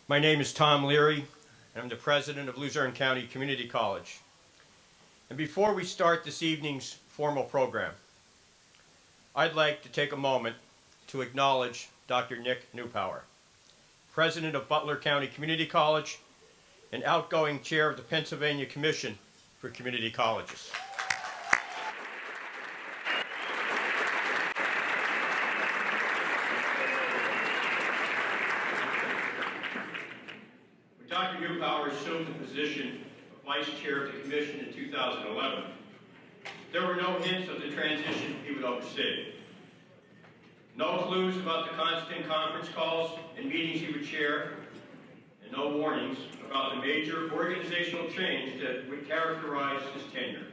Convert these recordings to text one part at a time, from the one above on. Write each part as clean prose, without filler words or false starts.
My name is Tom Leary, and I'm the president of Luzerne County Community College. And before we start this evening's formal program, I'd like to take a moment to acknowledge Dr. Nick Newpower, president of Butler County Community College and outgoing chair of the Pennsylvania Commission for Community Colleges. When Dr. Newpower assumed the position of vice chair of the commission in 2011, there were no hints of the transition he would oversee. No clues about the constant conference calls and meetings he would chair, and no warnings about the major organizational change that would characterize his tenure.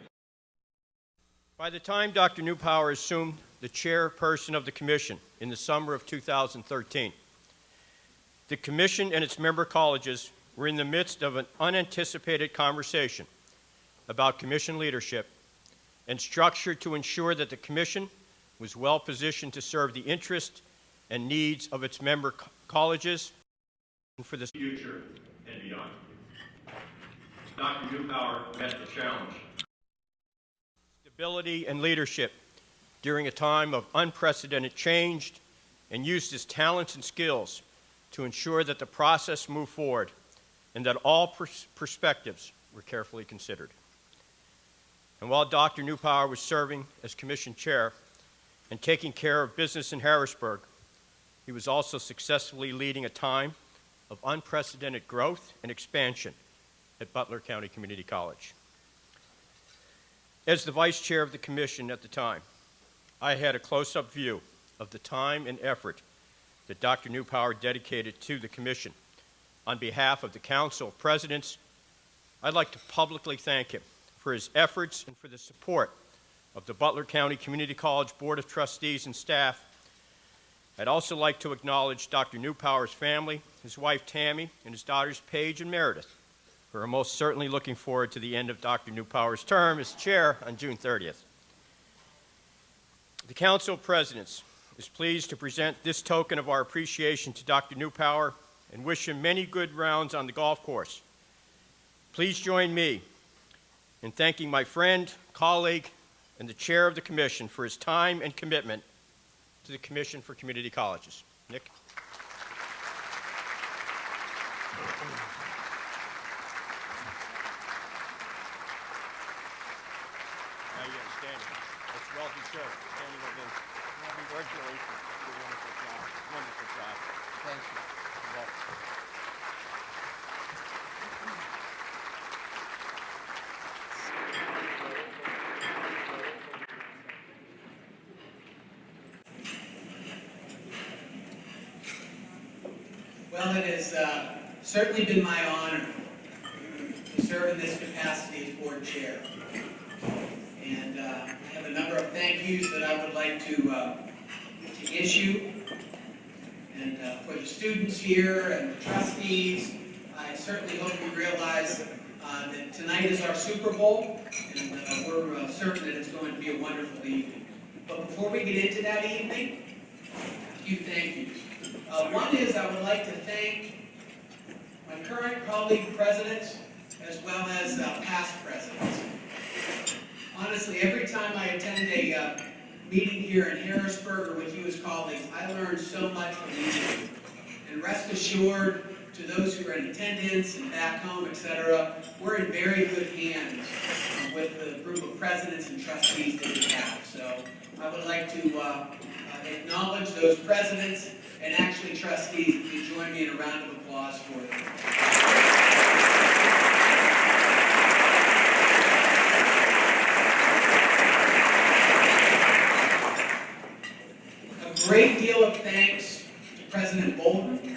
By the time Dr. Newpower assumed the chairperson of the commission in the summer of 2013, the commission and its member colleges were in the midst of an unanticipated conversation about commission leadership and structure to ensure that the commission was well positioned to serve the interests and needs of its member colleges and for the future and beyond. Dr. Newpower met the challenge. Stability and leadership during a time of unprecedented change and used his talents and skills to ensure that the process moved forward and that all perspectives were carefully considered. And while Dr. Newpower was serving as commission chair and taking care of business in Harrisburg, he was also successfully leading a time of unprecedented growth and expansion at Butler County Community College. As the vice chair of the commission at the time, I had a close-up view of the time and effort that Dr. Newpower dedicated to the commission. On behalf of the Council of Presidents, I'd like to publicly thank him for his efforts and for the support of the Butler County Community College Board of Trustees and staff. I'd also like to acknowledge Dr. Newpower's family, his wife Tammy, and his daughters Paige and Meredith, who are most certainly looking forward to the end of Dr. Newpower's term as chair on June 30th. The Council of Presidents is pleased to present this token of our appreciation to Dr. Newpower and wish him many good rounds on the golf course. Please join me in thanking my friend, colleague, and the chair of the commission for his time and commitment to the Commission for Community Colleges. Nick. Now you are standing. That's well deserved. Standing ovation. Congratulations. You did a wonderful job. Wonderful job. Thank you. You're welcome. Well, it has certainly been my honor to serve in this capacity as board chair. And I have a number of thank yous that I would like to issue. And for the students here and the trustees, I certainly hope you realize that tonight is our Super Bowl, and we're certain that it's going to be a wonderful evening. But before we get into that evening, a few thank yous. One is I would like to thank my current colleague presidents as well as past presidents. Honestly, every time I attend a meeting here in Harrisburg or with you as colleagues, I learn so much from you. And rest assured, to those who are in attendance and back home, etc., we're in very good hands with the group of presidents and trustees that we have. So I would like to acknowledge those presidents and actually trustees. If you join me in a round of applause for them. A great deal of thanks to President Bolton,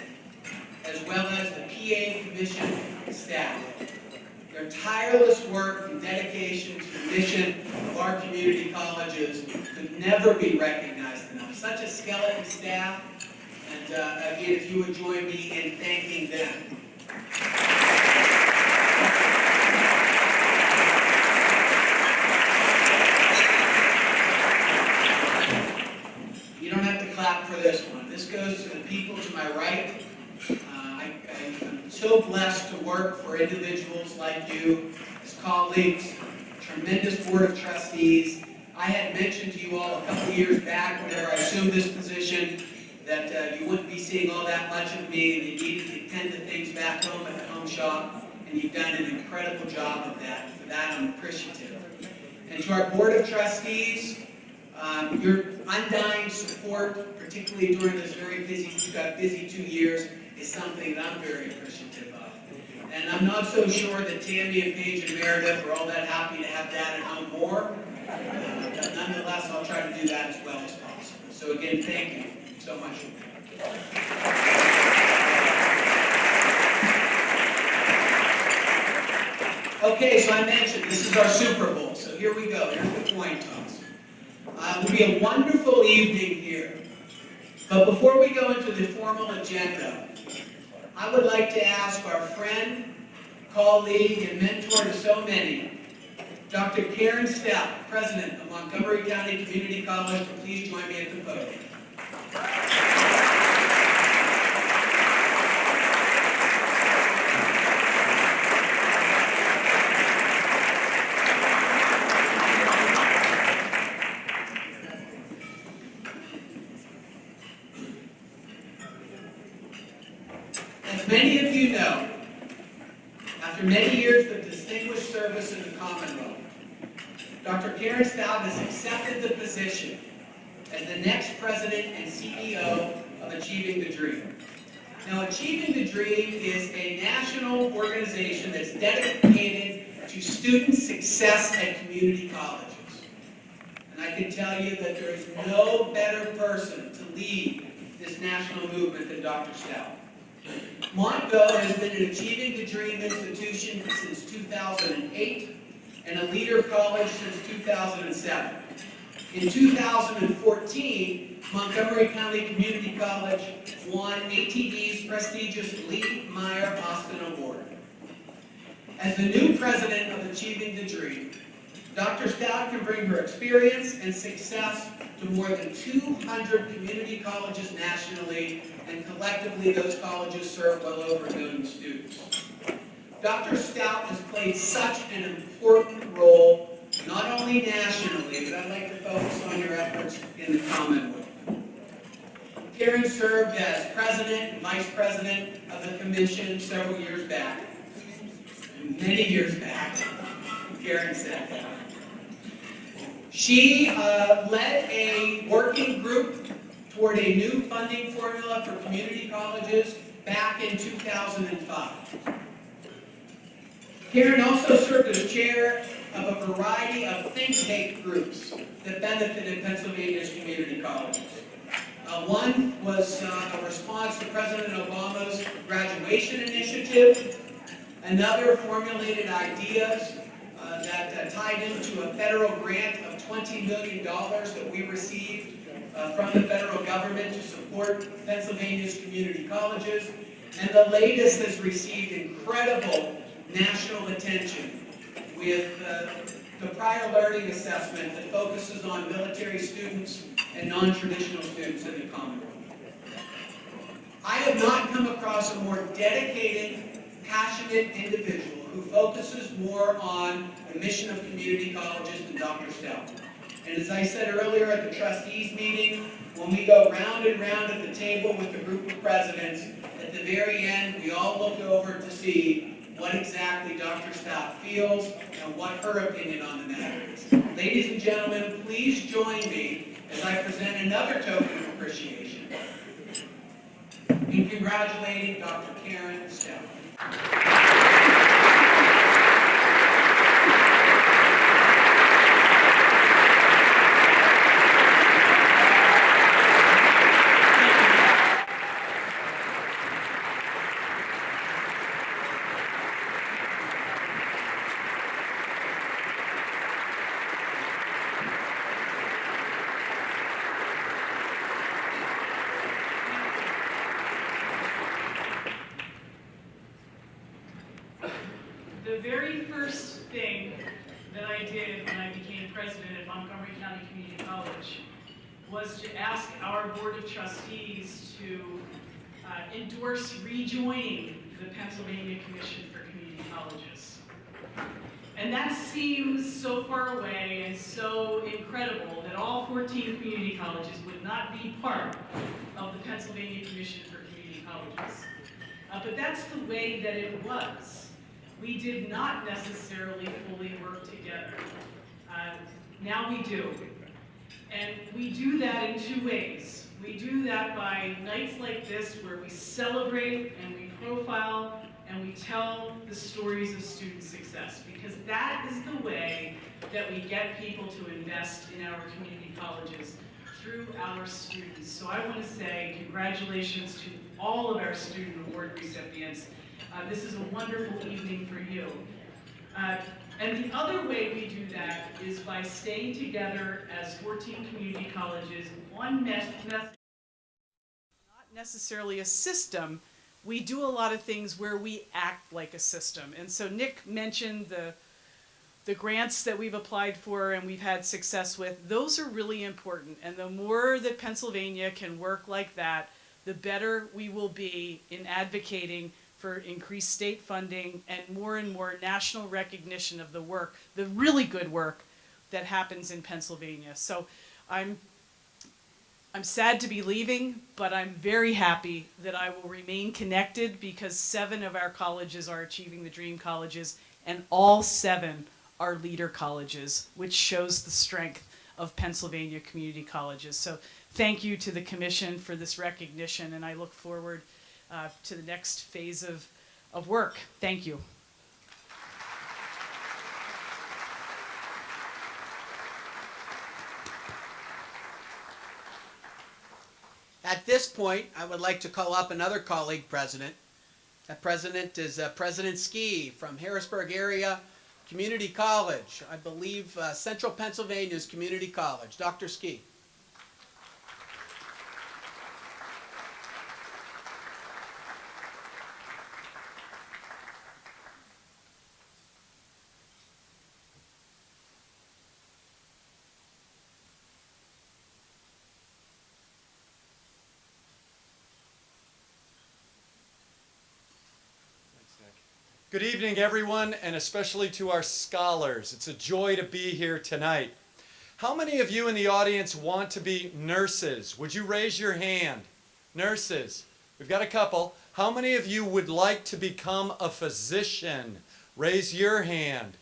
as well as the PA Commission staff. Their tireless work and dedication to the mission of our community colleges could never be recognized enough. Such a skeleton staff. And again, if you would join me in thanking them. You don't have to clap for this one. This goes to the people to my right. I'm so blessed to work for individuals like you, as colleagues, tremendous board of trustees. I had mentioned to you all a couple years back, whenever I assumed this position, that you wouldn't be seeing all that much of me, and you needed to tend to things back home at the home shop, and you've done an incredible job of that. For that, I'm appreciative. And to our board of trustees, your undying support, particularly during this very busy 2 years, is something that I'm very appreciative of. And I'm not so sure that Tammy and Paige and Meredith are all that happy to have Dad at home more, but nonetheless, I'll try to do that as well as possible. So again, thank you so much. Okay, so I mentioned this is our Super Bowl, so here we go. Here's the coin toss. It will be a wonderful evening here. But before we go into the formal agenda, I would like to ask our friend, colleague, and mentor to so many, Dr. Karen Stout, President of Montgomery County Community College, to please join me at the podium. As many of you know, after many years of distinguished service in the Commonwealth, Dr. Karen Stout has accepted the position as the next president and CEO of Achieving the Dream. Now, Achieving the Dream is a national organization that's dedicated to student success at community colleges. And I can tell you that there is no better person to lead this national movement than Dr. Stout. Montgo has been an Achieving the Dream institution since 2008 and a leader college since 2007. In 2014, Montgomery County Community College won ATD's prestigious Lee Meyer Austin Award. As the new president of Achieving the Dream, Dr. Stout can bring her experience and success to more than 200 community colleges nationally, and collectively those colleges serve well over 1 million students. Dr. Stout has played such an important role, not only nationally, but I'd like to focus on your efforts in the Commonwealth. Karen served as president and vice president of the commission several years back. Many years back, Karen said that. She led a working group toward a new funding formula for community colleges back in 2005. Karen also served as chair of a variety of think tank groups that benefited Pennsylvania's community colleges. One was a response to President Obama's graduation initiative. Another formulated ideas that tied into a federal grant of $20 million that we received from the federal government to support Pennsylvania's community colleges. And the latest has received incredible national attention with the prior learning assessment that focuses on military students and non-traditional students in the Commonwealth. I have not come across a more dedicated, passionate individual who focuses more on the mission of community colleges than Dr. Stout. And as I said earlier at the trustees meeting, when we go round and round at the table with the group of presidents, at the very end, we all look over to see what exactly Dr. Stout feels and what her opinion on the matter is. Ladies and gentlemen, please join me as I present another token of appreciation in congratulating Dr. Karen Stout. The very first thing that I did when I became president at Montgomery County Community College was to ask our Board of Trustees to endorse rejoining the Pennsylvania Commission for Community Colleges. And that seems so far away and so incredible that all 14 community colleges would not be part of the Pennsylvania Commission for Community Colleges. But that's the way that it was. We did not necessarily fully work together. Now we do. And we do that in two ways. We do that by nights like this where we celebrate and we profile and we tell the stories of student success, because that is the way that we get people to invest in our community colleges through our students. So I want to say congratulations to all of our student award recipients. This is a wonderful evening for you. And the other way we do that is by staying together as 14 community colleges, one message, not necessarily a system. We do a lot of things where we act like a system. And so Nick mentioned the grants that we've applied for and we've had success with. Those are really important. And the more that Pennsylvania can work like that, the better we will be in advocating for increased state funding and more national recognition of the work, the really good work that happens in Pennsylvania. So I'm sad to be leaving, but I'm very happy that I will remain connected because 7 of our colleges are Achieving the Dream colleges, and all 7 are leader colleges, which shows the strength of Pennsylvania community colleges. So thank you to the Commission for this recognition, and I look forward to the next phase of work. Thank you. At this point, I would like to call up another colleague president. That president is President Ski from Harrisburg Area Community College. I believe Central Pennsylvania's Community College. Dr. Ski. Good evening, everyone, and especially to our scholars. It's a joy to be here tonight. How many of you in the audience want to be nurses? Would you raise your hand? Nurses. We've got a couple. How many of you would like to become a physician? Raise your hand.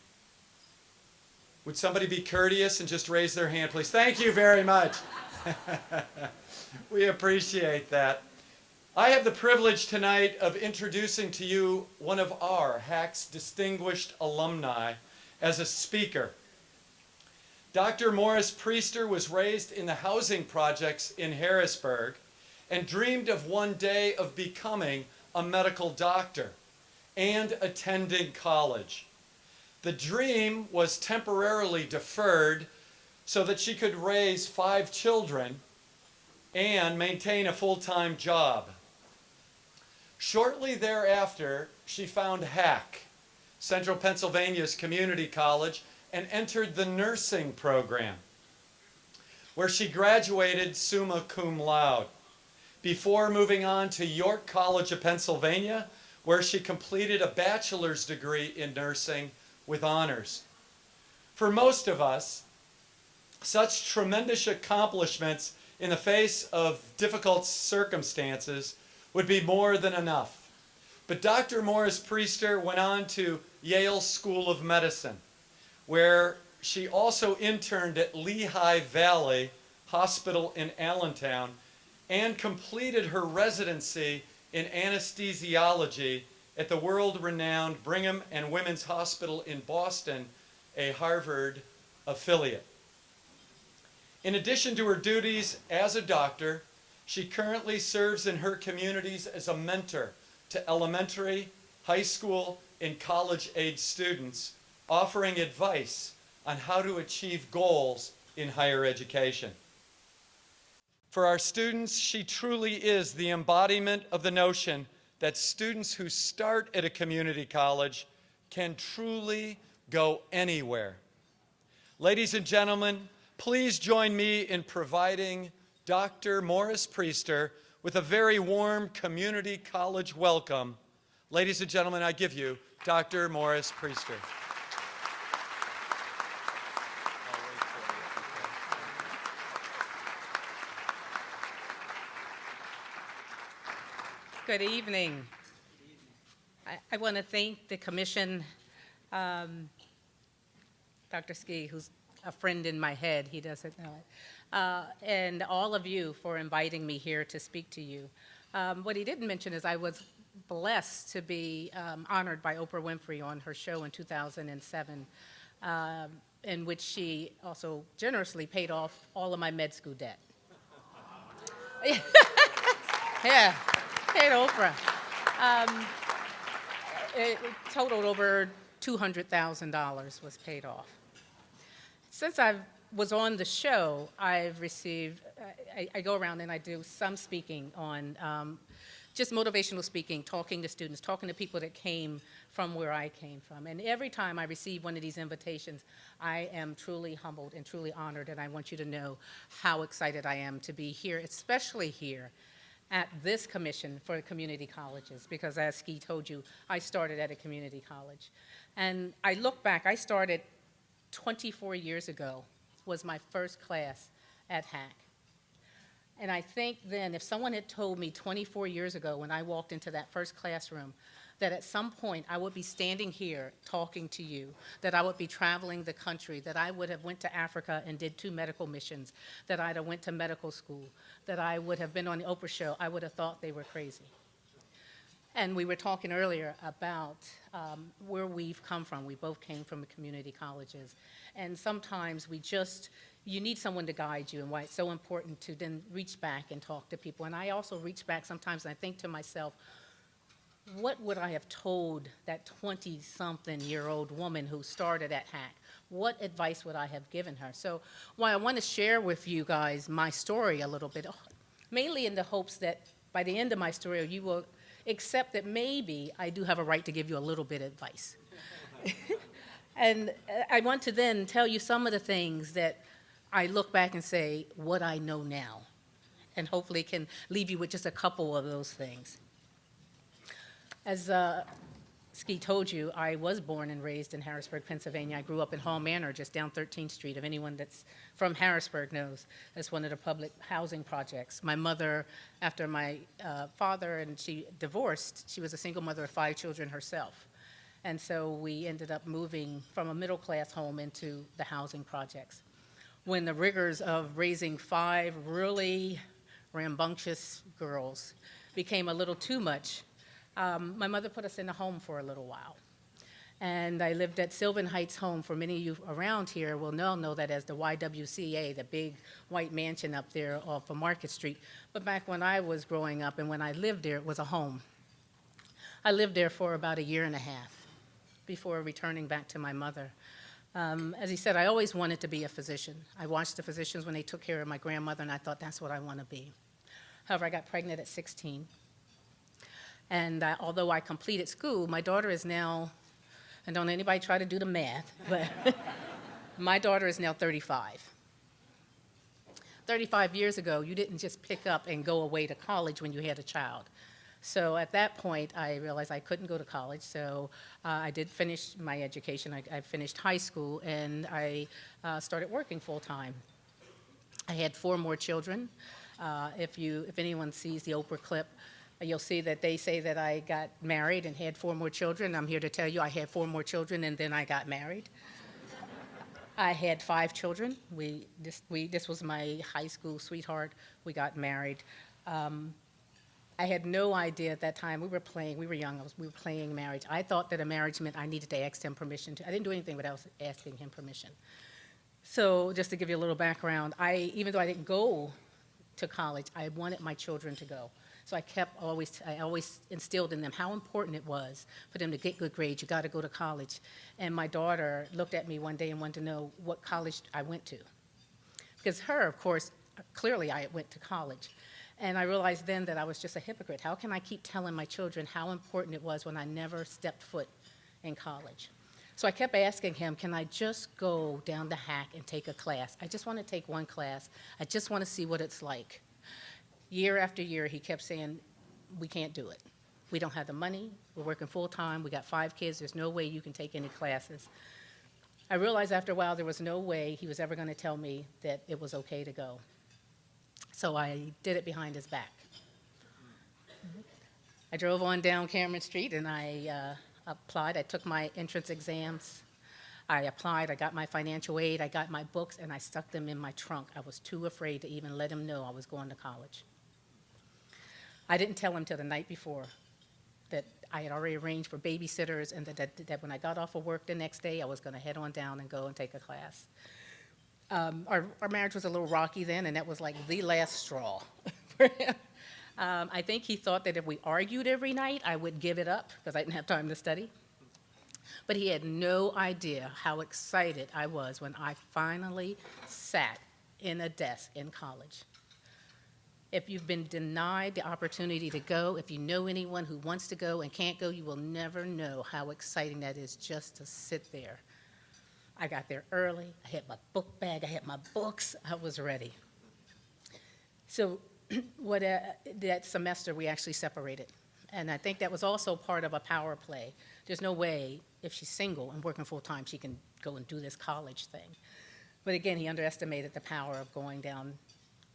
Would somebody be courteous and just raise their hand, please? Thank you very much. We appreciate that. I have the privilege tonight of introducing to you one of our HAC's distinguished alumni as a speaker. Dr. Morris Priester was raised in the housing projects in Harrisburg and dreamed of one day of becoming a medical doctor and attending college. The dream was temporarily deferred so that she could raise 5 children and maintain a full-time job. Shortly thereafter, she found HAC, Central Pennsylvania's community college, and entered the nursing program, where she graduated summa cum laude, before moving on to York College of Pennsylvania, where she completed a bachelor's degree in nursing with honors. For most of us, such tremendous accomplishments in the face of difficult circumstances would be more than enough. But Dr. Morris Priester went on to Yale School of Medicine, where she also interned at Lehigh Valley Hospital in Allentown and completed her residency in anesthesiology at the world-renowned Brigham and Women's Hospital in Boston, a Harvard affiliate. In addition to her duties as a doctor, she currently serves in her communities as a mentor to elementary, high school, and college-age students, offering advice on how to achieve goals in higher education. For our students, she truly is the embodiment of the notion that students who start at a community college can truly go anywhere. Ladies and gentlemen, please join me in providing Dr. Morris Priester with a very warm community college welcome. Ladies and gentlemen, I give you Dr. Morris Priester. Good evening. I want to thank the commission, Dr. Ski, who's a friend in my head, he doesn't know it, and all of you for inviting me here to speak to you. What he didn't mention is I was blessed to be honored by Oprah Winfrey on her show in 2007, in which she also generously paid off all of my med school debt. Yeah. Paid Oprah. It totaled over $200,000 was paid off. Since I was on the show, I've received, I go around and I do some speaking on just motivational speaking, talking to students, talking to people that came from where I came from. And every time I receive one of these invitations, I am truly humbled and truly honored, and I want you to know how excited I am to be here, especially here at this commission for community colleges, because as Ski told you, I started at a community college. And I look back, I started 24 years ago, was my first class at HAC. And I think then if someone had told me 24 years ago when I walked into that first classroom that at some point I would be standing here talking to you, that I would be traveling the country, that I would have went to Africa and did 2 medical missions, that I'd have went to medical school, that I would have been on the Oprah show, I would have thought they were crazy. And we were talking earlier about where we've come from. We both came from community colleges. And sometimes you need someone to guide you, and why it's so important to then reach back and talk to people. And I also reach back sometimes and I think to myself, what would I have told that 20-something-year-old woman who started at HAC? What advice would I have given her? So while I want to share with you guys my story a little bit, mainly in the hopes that by the end of my story, you will accept that maybe I do have a right to give you a little bit of advice. And I want to then tell you some of the things that I look back and say, what I know now, and hopefully can leave you with just a couple of those things. As Ski told you, I was born and raised in Harrisburg, Pennsylvania. I grew up in Hall Manor, just down 13th Street. If anyone that's from Harrisburg knows, that's one of the public housing projects. My mother, after my father and she divorced, she was a single mother of 5 children herself. And so we ended up moving from a middle-class home into the housing projects. When the rigors of raising 5 really rambunctious girls became a little too much, my mother put us in a home for a little while. And I lived at Sylvan Heights Home. For many of you around here will know that as the YWCA, the big white mansion up there off of Market Street. But back when I was growing up and when I lived there, it was a home. I lived there for about 1.5 years before returning back to my mother. As he said, I always wanted to be a physician. I watched the physicians when they took care of my grandmother, and I thought that's what I want to be. However, I got pregnant at 16. And although I completed school, my daughter is now, and don't anybody try to do the math, but my daughter is now 35. 35 years ago, you didn't just pick up and go away to college when you had a child. So at that point, I realized I couldn't go to college, so I did finish my education. I finished high school, and I started working full-time. I had 4 more children. If anyone sees the Oprah clip, you'll see that they say that I got married and had 4 more children. I'm here to tell you I had 4 more children, and then I got married. I had 5 children. This was my high school sweetheart. We got married. I had no idea at that time. We were young. We were playing marriage. I thought that a marriage meant I needed to ask him permission. I didn't do anything without asking him permission. So just to give you a little background, even though I didn't go to college, I wanted my children to go. So I always instilled in them how important it was for them to get good grades. You got to go to college. And my daughter looked at me one day and wanted to know what college I went to. Because of course, clearly I went to college. And I realized then that I was just a hypocrite. How can I keep telling my children how important it was when I never stepped foot in college? So I kept asking him, can I just go down to HAC and take a class? I just want to take one class. I just want to see what it's like. Year after year, he kept saying, we can't do it. We don't have the money. We're working full-time. We got 5 kids. There's no way you can take any classes. I realized after a while there was no way he was ever going to tell me that it was okay to go. So I did it behind his back. I drove on down Cameron Street and I applied. I took my entrance exams. I applied. I got my financial aid. I got my books, and I stuck them in my trunk. I was too afraid to even let him know I was going to college. I didn't tell him till the night before that I had already arranged for babysitters and that when I got off of work the next day, I was going to head on down and go and take a class. Our marriage was a little rocky then, and that was like the last straw for him. I think he thought that if we argued every night, I would give it up because I didn't have time to study. But he had no idea how excited I was when I finally sat in a desk in college. If you've been denied the opportunity to go, if you know anyone who wants to go and can't go, you will never know how exciting that is just to sit there. I got there early. I had my book bag. I had my books. I was ready. So that semester, we actually separated. And I think that was also part of a power play. There's no way, if she's single and working full-time, she can go and do this college thing. But again, he underestimated the power of going down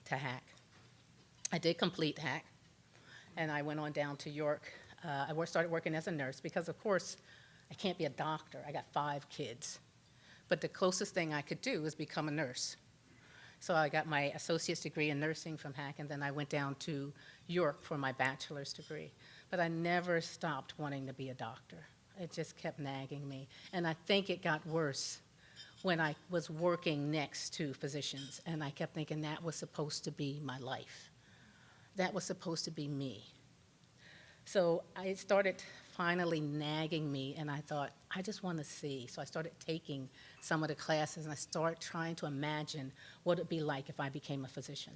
to Hack. I did complete Hack, and I went on down to York. I started working as a nurse because, of course, I can't be a doctor. I got 5 kids. But the closest thing I could do is become a nurse. So I got my associate's degree in nursing from Hack, and then I went down to York for my bachelor's degree. But I never stopped wanting to be a doctor. It just kept nagging me. And I think it got worse when I was working next to physicians, and I kept thinking that was supposed to be my life. That was supposed to be me. So it started finally nagging me, and I thought, I just want to see. So I started taking some of the classes, and I started trying to imagine what it would be like if I became a physician.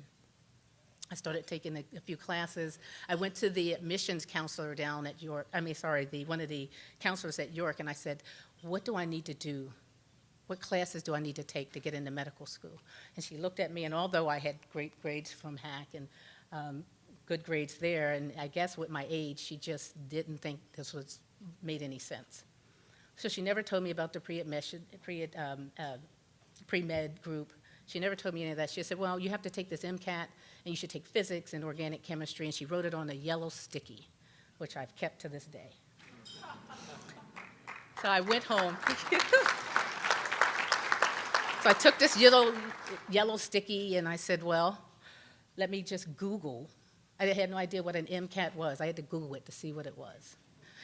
I started taking a few classes. I went to the admissions counselor down at York, one of the counselors at York, and I said, what do I need to do? What classes do I need to take to get into medical school? And she looked at me, and although I had great grades from Hack and good grades there, and I guess with my age, she just didn't think this made any sense. So she never told me about the pre-med group. She never told me any of that. She said, well, you have to take this MCAT, and you should take physics and organic chemistry, and she wrote it on a yellow sticky, which I've kept to this day. So I went home. So I took this yellow sticky, and I said, well, let me just Google. I had no idea what an MCAT was. I had to Google it to see what it was.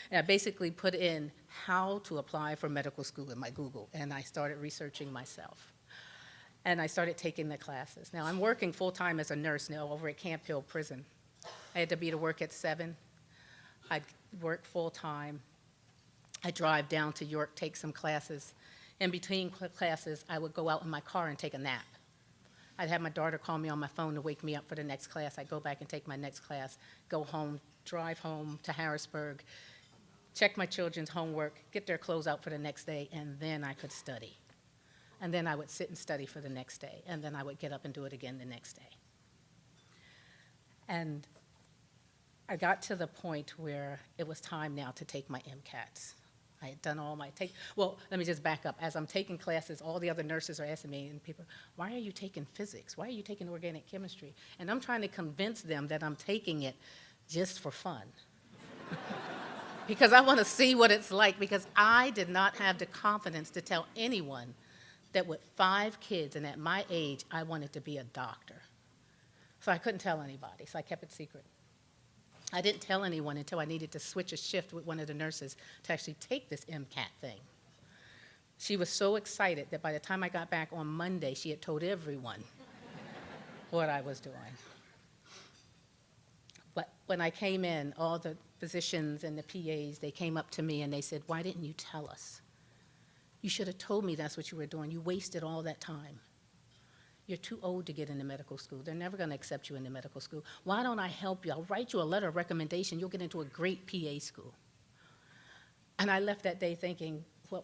And I basically put in how to apply for medical school in my Google, and I started researching myself. And I started taking the classes. Now, I'm working full-time as a nurse now over at Camp Hill Prison. I had to be to work at 7. I'd work full-time. I'd drive down to York, take some classes. In between classes, I would go out in my car and take a nap. I'd have my daughter call me on my phone to wake me up for the next class. I'd go back and take my next class, go home, drive home to Harrisburg, check my children's homework, get their clothes out for the next day, and then I could study. And then I would sit and study for the next day, and then I would get up and do it again the next day. And I got to the point where it was time now to take my MCATs. I had done all my well, let me just back up. As I'm taking classes, all the other nurses are asking me, and people, why are you taking physics? Why are you taking organic chemistry? And I'm trying to convince them that I'm taking it just for fun. Because I want to see what it's like, because I did not have the confidence to tell anyone that with 5 kids and at my age, I wanted to be a doctor. So I couldn't tell anybody, so I kept it secret. I didn't tell anyone until I needed to switch a shift with one of the nurses to actually take this MCAT thing. She was so excited that by the time I got back on Monday, she had told everyone what I was doing. But when I came in, all the physicians and the PAs, they came up to me and they said, why didn't you tell us? You should have told me that's what you were doing. You wasted all that time. You're too old to get into medical school. They're never going to accept you into medical school. Why don't I help you? I'll write you a letter of recommendation. You'll get into a great PA school. And I left that day thinking, well,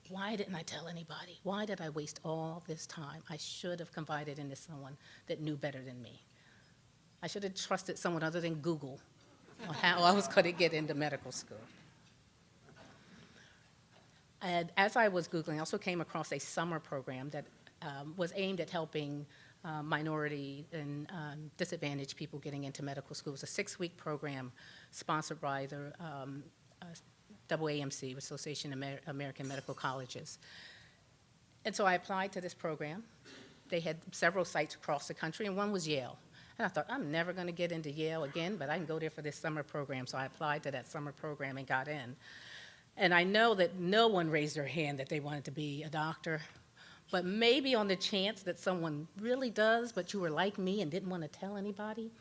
why didn't I tell anybody? Why did I waste all this time? I should have confided into someone that knew better than me. I should have trusted someone other than Google on how I was going to get into medical school. And as I was Googling, I also came across a summer program that was aimed at helping minority and disadvantaged people getting into medical school. It was a 6-week program sponsored by the AAMC, Association of American Medical Colleges. And so I applied to this program. They had several sites across the country, and one was Yale. And I thought, I'm never going to get into Yale again, but I can go there for this summer program. So I applied to that summer program and got in. And I know that no one raised their hand that they wanted to be a doctor, but maybe on the chance that someone really does, but you were like me and didn't want to tell anybody,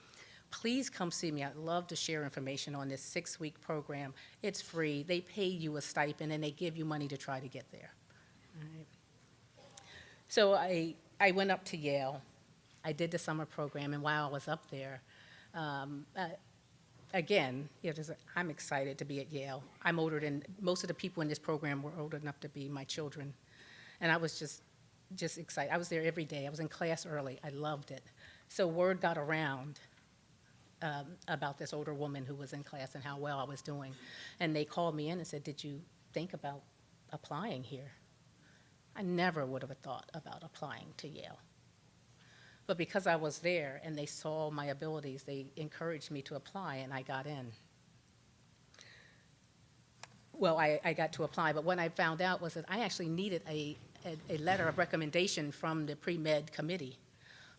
please come see me. I'd love to share information on this 6-week program. It's free. They pay you a stipend, and they give you money to try to get there. All right. So I went up to Yale. I did the summer program, and while I was up there, again, I'm excited to be at Yale. I'm older than most of the people in this program were old enough to be my children. And I was just excited. I was there every day. I was in class early. I loved it. So word got around about this older woman who was in class and how well I was doing. And they called me in and said, did you think about applying here? I never would have thought about applying to Yale. But because I was there and they saw my abilities, they encouraged me to apply, and I got in. Well, I got to apply, but what I found out was that I actually needed a letter of recommendation from the pre-med committee.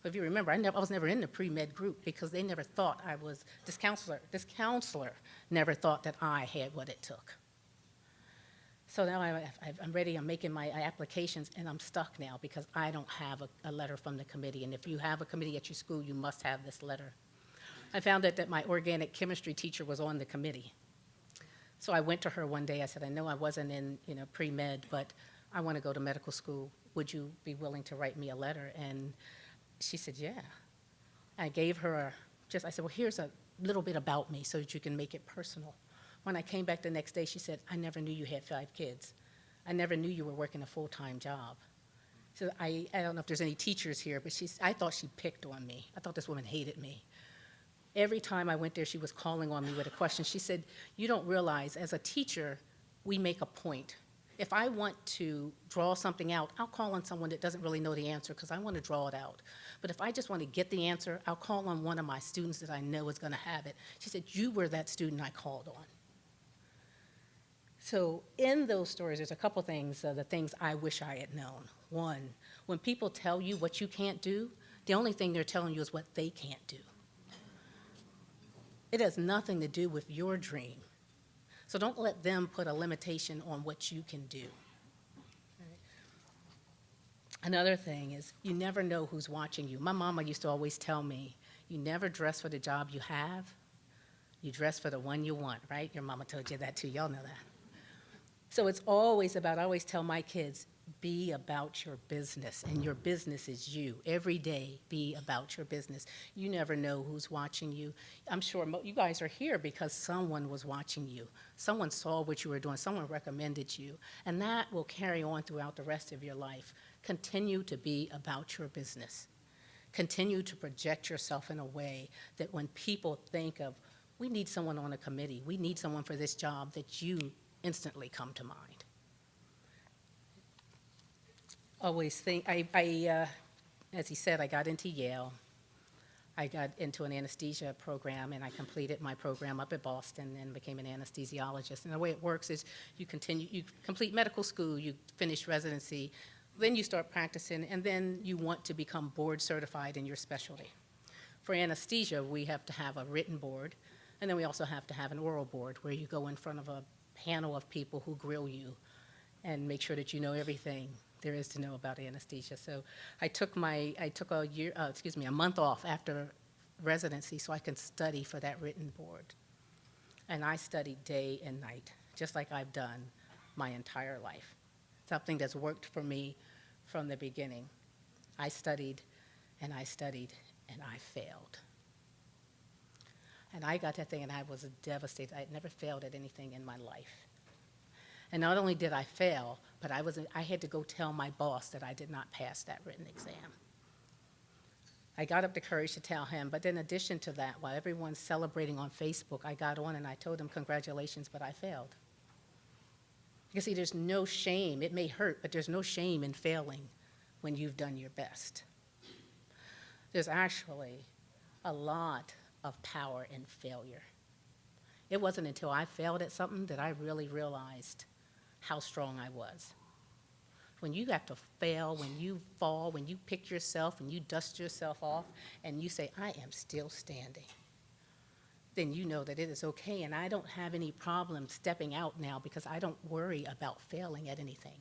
If you remember, I was never in the pre-med group because they never thought I was, this counselor never thought that I had what it took. So now I'm ready, I'm making my applications, and I'm stuck now because I don't have a letter from the committee. And if you have a committee at your school, you must have this letter. I found out that my organic chemistry teacher was on the committee. So I went to her one day, I said, I know I wasn't in pre-med, but I want to go to medical school. Would you be willing to write me a letter? And she said, yeah. I gave her I said, well, here's a little bit about me so that you can make it personal. When I came back the next day, she said, I never knew you had 5 kids. I never knew you were working a full-time job. So I don't know if there's any teachers here, but I thought she picked on me. I thought this woman hated me. Every time I went there, she was calling on me with a question. She said, you don't realize, as a teacher, we make a point. If I want to draw something out, I'll call on someone that doesn't really know the answer because I want to draw it out. But if I just want to get the answer, I'll call on one of my students that I know is going to have it. She said, you were that student I called on. So in those stories, there's a couple things, the things I wish I had known. One, when people tell you what you can't do, the only thing they're telling you is what they can't do. It has nothing to do with your dream. So don't let them put a limitation on what you can do. Right? Another thing is you never know who's watching you. My mama used to always tell me, you never dress for the job you have, you dress for the one you want, right? Your mama told you that too, y'all know that. So it's always about, I always tell my kids, be about your business, and your business is you. Every day, be about your business. You never know who's watching you. I'm sure you guys are here because someone was watching you. Someone saw what you were doing. Someone recommended you. And that will carry on throughout the rest of your life. Continue to be about your business. Continue to project yourself in a way that when people think of, we need someone on a committee, we need someone for this job, that you instantly come to mind. Always think, as he said, I got into Yale. I got into an anesthesia program, and I completed my program up at Boston and became an anesthesiologist. And the way it works is you complete medical school, you finish residency, then you start practicing, and then you want to become board certified in your specialty. For anesthesia, we have to have a written board, and then we also have to have an oral board where you go in front of a panel of people who grill you and make sure that you know everything there is to know about anesthesia. So I took a month off after residency so I can study for that written board. And I studied day and night, just like I've done my entire life. Something that's worked for me from the beginning. I studied and I studied and I failed. And I got that thing and I was devastated. I had never failed at anything in my life. And not only did I fail, but I had to go tell my boss that I did not pass that written exam. I got up the courage to tell him, but in addition to that, while everyone's celebrating on Facebook, I got on and I told him, congratulations, but I failed. Because see, there's no shame. It may hurt, but there's no shame in failing when you've done your best. There's actually a lot of power in failure. It wasn't until I failed at something that I really realized how strong I was. When you have to fail, when you fall, when you pick yourself and you dust yourself off and you say, I am still standing, then you know that it is okay. And I don't have any problem stepping out now because I don't worry about failing at anything.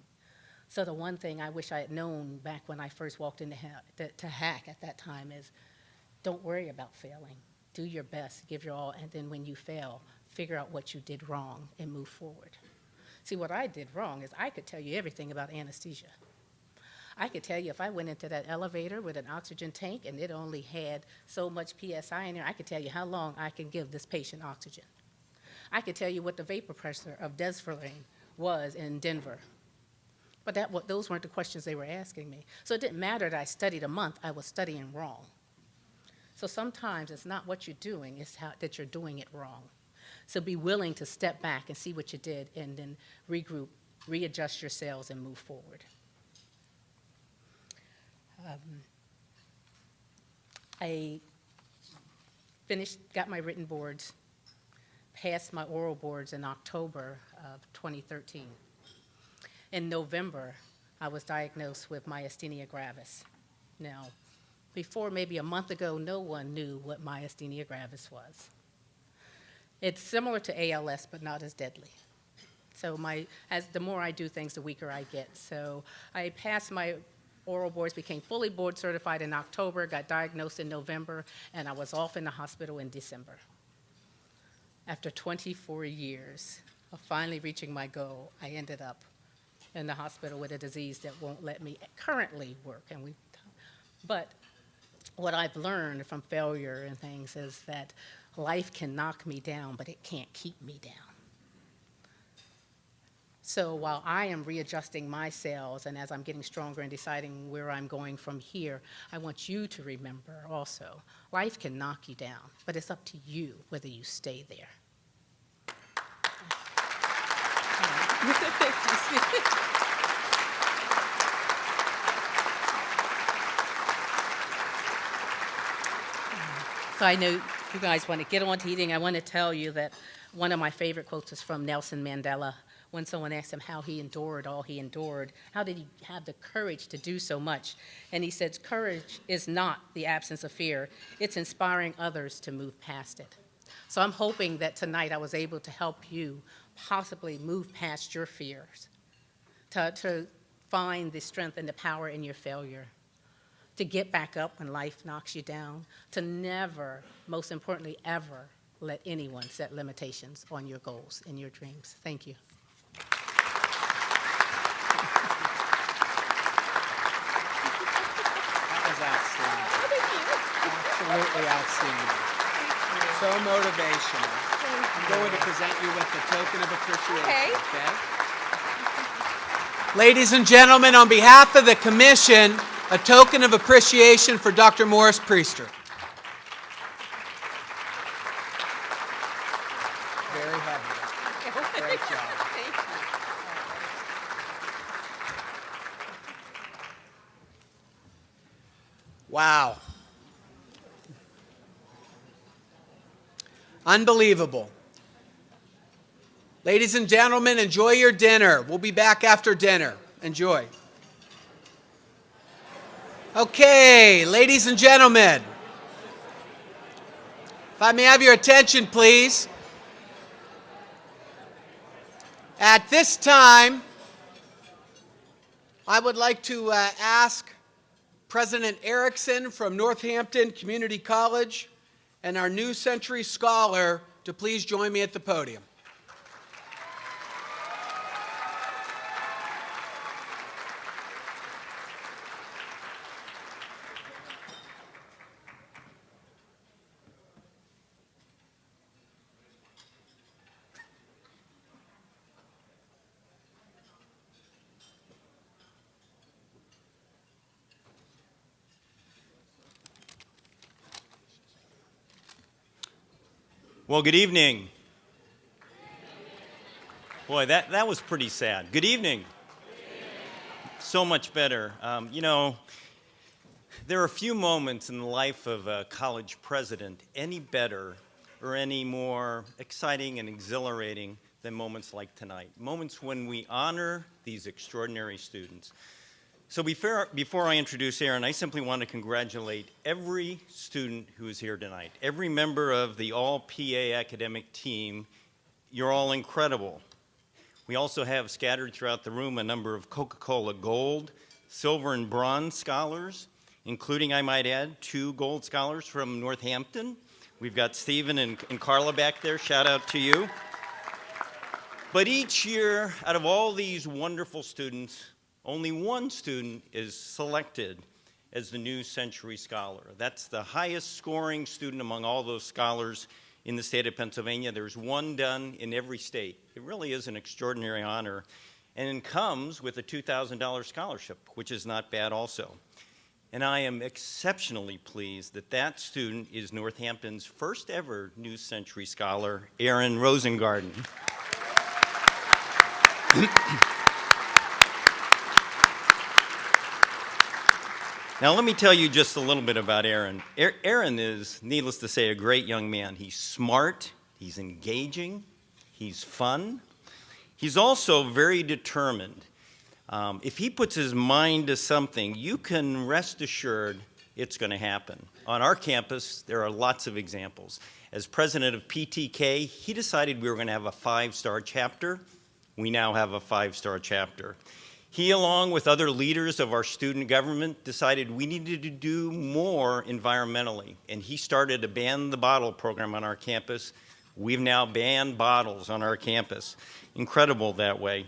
So the one thing I wish I had known back when I first walked into to HAC at that time is don't worry about failing. Do your best, give your all, and then when you fail, figure out what you did wrong and move forward. See, what I did wrong is I could tell you everything about anesthesia. I could tell you if I went into that elevator with an oxygen tank and it only had so much PSI in there, I could tell you how long I can give this patient oxygen. I could tell you what the vapor pressure of desflurane was in Denver. But those weren't the questions they were asking me. So it didn't matter that I studied a month, I was studying wrong. So sometimes it's not what you're doing, it's that you're doing it wrong. So be willing to step back and see what you did and then regroup, readjust your sails and move forward. I got my written boards, passed my oral boards in October of 2013. In November, I was diagnosed with myasthenia gravis. Now, before maybe a month ago, no one knew what myasthenia gravis was. It's similar to ALS, but not as deadly. So the more I do things, the weaker I get. So I passed my oral boards, became fully board certified in October, got diagnosed in November, and I was off in the hospital in December. After 24 years of finally reaching my goal, I ended up in the hospital with a disease that won't let me currently work. But what I've learned from failure and things is that life can knock me down, but it can't keep me down. So while I am readjusting my sails and as I'm getting stronger and deciding where I'm going from here, I want you to remember also, life can knock you down, but it's up to you whether you stay there. So I know you guys want to get on to eating. I want to tell you that one of my favorite quotes is from Nelson Mandela. When someone asked him how he endured all he endured, how did he have the courage to do so much? And he says, courage is not the absence of fear. It's inspiring others to move past it. So I'm hoping that tonight I was able to help you possibly move past your fears, to find the strength and the power in your failure, to get back up when life knocks you down, to never, most importantly, ever let anyone set limitations on your goals and your dreams. Thank you. That was outstanding. Absolutely outstanding. So motivational. I'm going to present you with the token of appreciation, okay? Ladies and gentlemen, on behalf of the commission, a token of appreciation for Dr. Morris Priester. Very heavy. Great job. Thank you. Wow. Unbelievable. Ladies and gentlemen, enjoy your dinner. We'll be back after dinner. Enjoy. Okay, ladies and gentlemen, if I may have your attention, please. At this time, I would like to ask President Erickson from Northampton Community College and our New Century Scholar to please join me at the podium. Well, good evening. Boy, that was pretty sad. Good evening. So much better. There are few moments in the life of a college president any better or any more exciting and exhilarating than moments like tonight. Moments when we honor these extraordinary students. So before I introduce Aaron, I simply want to congratulate every student who is here tonight, every member of the all-PA academic team. You're all incredible. We also have scattered throughout the room a number of Coca-Cola Gold, Silver, and Bronze scholars, including, I might add, 2 gold scholars from Northampton. We've got Stephen and Carla back there. Shout out to you. But each year, out of all these wonderful students, only one student is selected as the New Century Scholar. That's the highest scoring student among all those scholars in the state of Pennsylvania. There's one done in every state. It really is an extraordinary honor, and it comes with a $2,000 scholarship, which is not bad also. And I am exceptionally pleased that that student is Northampton's first ever New Century Scholar, Aaron Rosengarten. Now, let me tell you just a little bit about Aaron. Aaron is, needless to say, a great young man. He's smart, he's engaging, he's fun. He's also very determined. If he puts his mind to something, you can rest assured it's going to happen. On our campus, there are lots of examples. As president of PTK, he decided we were going to have a 5-star chapter. We now have a 5-star chapter. He, along with other leaders of our student government, decided we needed to do more environmentally, and he started a Ban the Bottle program on our campus. We've now banned bottles on our campus. Incredible that way.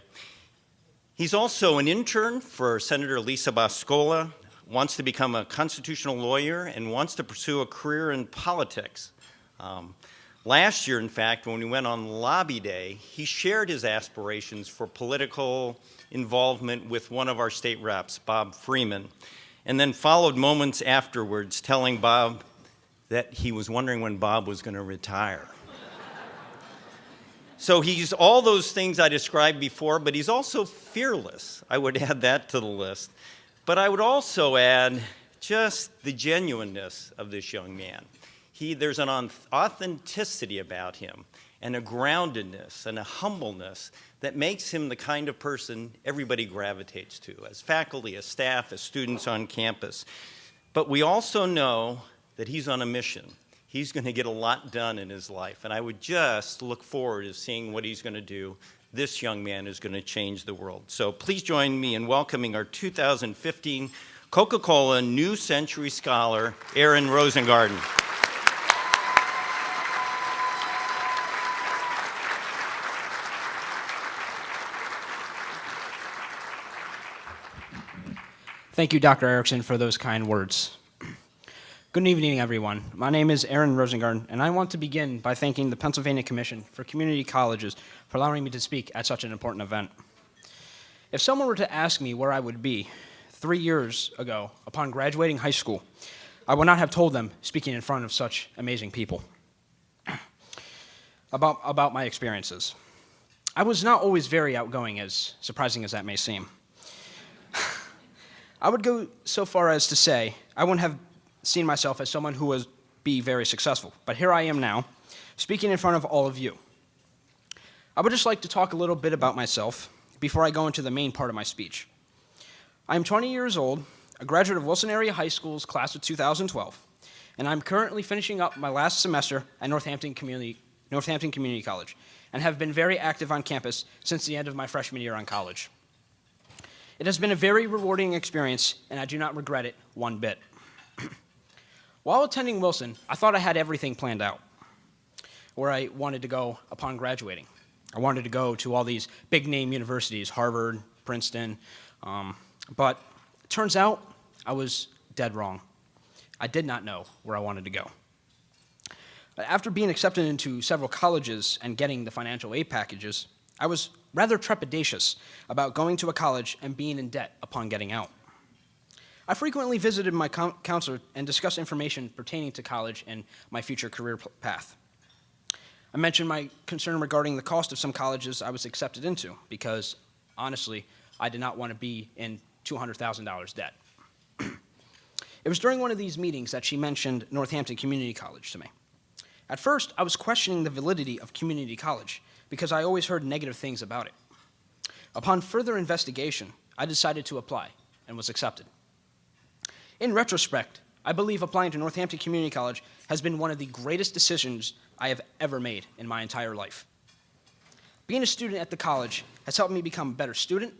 He's also an intern for Senator Lisa Boscola, wants to become a constitutional lawyer, and wants to pursue a career in politics. Last year, in fact, when we went on Lobby Day, he shared his aspirations for political involvement with one of our state reps, Bob Freeman, and then followed moments afterwards telling Bob that he was wondering when Bob was going to retire. So he's all those things I described before, but he's also fearless. I would add that to the list. But I would also add just the genuineness of this young man. There's an authenticity about him, and a groundedness and a humbleness that makes him the kind of person everybody gravitates to, as faculty, as staff, as students on campus. But we also know that he's on a mission. He's going to get a lot done in his life, and I would just look forward to seeing what he's going to do. This young man is going to change the world. So please join me in welcoming our 2015 Coca-Cola New Century Scholar, Aaron Rosengarten. Thank you, Dr. Erickson, for those kind words. Good evening, everyone. My name is Aaron Rosengarten, and I want to begin by thanking the Pennsylvania Commission for Community Colleges for allowing me to speak at such an important event. If someone were to ask me where I would be 3 years ago upon graduating high school, I would not have told them speaking in front of such amazing people about my experiences. I was not always very outgoing, as surprising as that may seem. I would go so far as to say I wouldn't have seen myself as someone who would be very successful, but here I am now, speaking in front of all of you. I would just like to talk a little bit about myself before I go into the main part of my speech. I am 20 years old, a graduate of Wilson Area High School's class of 2012, and I'm currently finishing up my last semester at Northampton Community College, and have been very active on campus since the end of my freshman year on college. It has been a very rewarding experience, and I do not regret it one bit. While attending Wilson, I thought I had everything planned out, where I wanted to go upon graduating. I wanted to go to all these big-name universities, Harvard, Princeton, but it turns out I was dead wrong. I did not know where I wanted to go. After being accepted into several colleges and getting the financial aid packages, I was rather trepidatious about going to a college and being in debt upon getting out. I frequently visited my counselor and discussed information pertaining to college and my future career path. I mentioned my concern regarding the cost of some colleges I was accepted into because, honestly, I did not want to be in $200,000 debt. It was during one of these meetings that she mentioned Northampton Community College to me. At first, I was questioning the validity of community college because I always heard negative things about it. Upon further investigation, I decided to apply and was accepted. In retrospect, I believe applying to Northampton Community College has been one of the greatest decisions I have ever made in my entire life. Being a student at the college has helped me become a better student,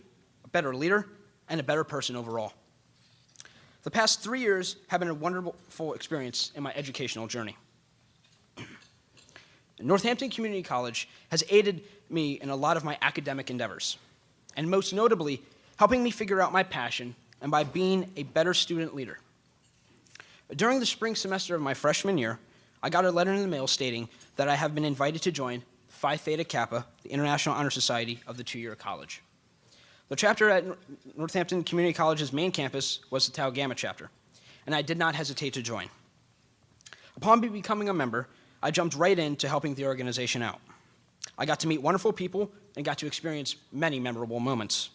a better leader, and a better person overall. The past 3 years have been a wonderful experience in my educational journey. Northampton Community College has aided me in a lot of my academic endeavors, and most notably, helping me figure out my passion and by being a better student leader. During the spring semester of my freshman year, I got a letter in the mail stating that I have been invited to join Phi Theta Kappa, the International Honor Society of the two-year college. The chapter at Northampton Community College's main campus was the Tau Gamma chapter, and I did not hesitate to join. Upon becoming a member, I jumped right into helping the organization out. I got to meet wonderful people and got to experience many memorable moments.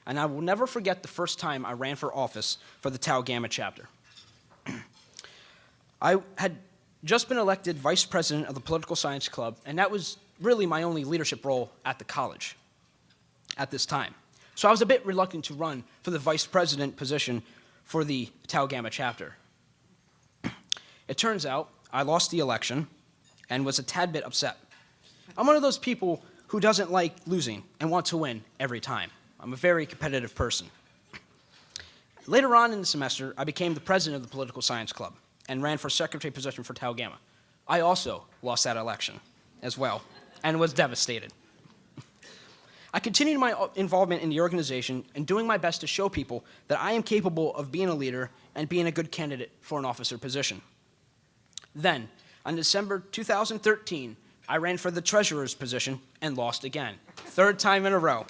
And I will never forget the first time I ran for office for the Tau Gamma chapter. I had just been elected vice president of the Political Science Club, and that was really my only leadership role at the college at this time. So I was a bit reluctant to run for the vice president position for the Tau Gamma chapter. It turns out I lost the election and was a tad bit upset. I'm one of those people who doesn't like losing and want to win every time. I'm a very competitive person. Later on in the semester, I became the president of the Political Science Club and ran for secretary position for Tau Gamma. I also lost that election as well and was devastated. I continued my involvement in the organization and doing my best to show people that I am capable of being a leader and being a good candidate for an officer position. Then, on December 2013, I ran for the treasurer's position and lost again, third time in a row.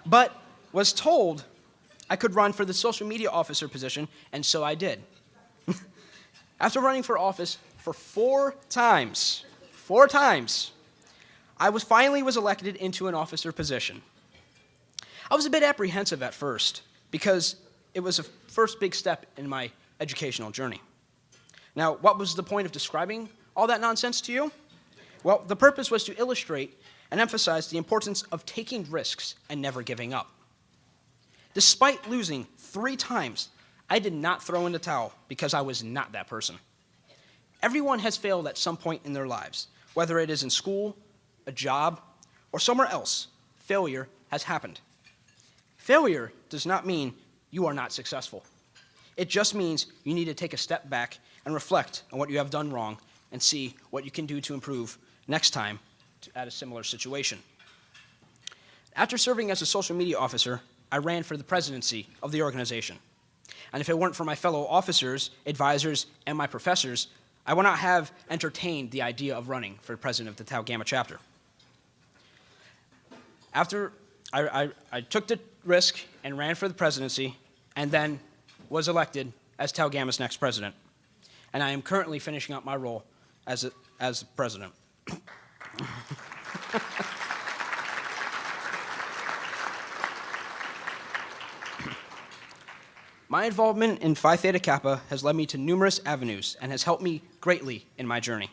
But was told I could run for the social media officer position, and so I did. After running for office for four times, I finally was elected into an officer position. I was a bit apprehensive at first because it was a first big step in my educational journey. Now, what was the point of describing all that nonsense to you? Well, the purpose was to illustrate and emphasize the importance of taking risks and never giving up. Despite losing 3 times, I did not throw in the towel because I was not that person. Everyone has failed at some point in their lives, whether it is in school, a job, or somewhere else. Failure has happened. Failure does not mean you are not successful. It just means you need to take a step back and reflect on what you have done wrong and see what you can do to improve next time at a similar situation. After serving as a social media officer, I ran for the presidency of the organization. And if it weren't for my fellow officers, advisors, and my professors, I would not have entertained the idea of running for president of the Tau Gamma chapter. After I took the risk and ran for the presidency, and then was elected as Tau Gamma's next president. And I am currently finishing up my role as president. My involvement in Phi Theta Kappa has led me to numerous avenues and has helped me greatly in my journey.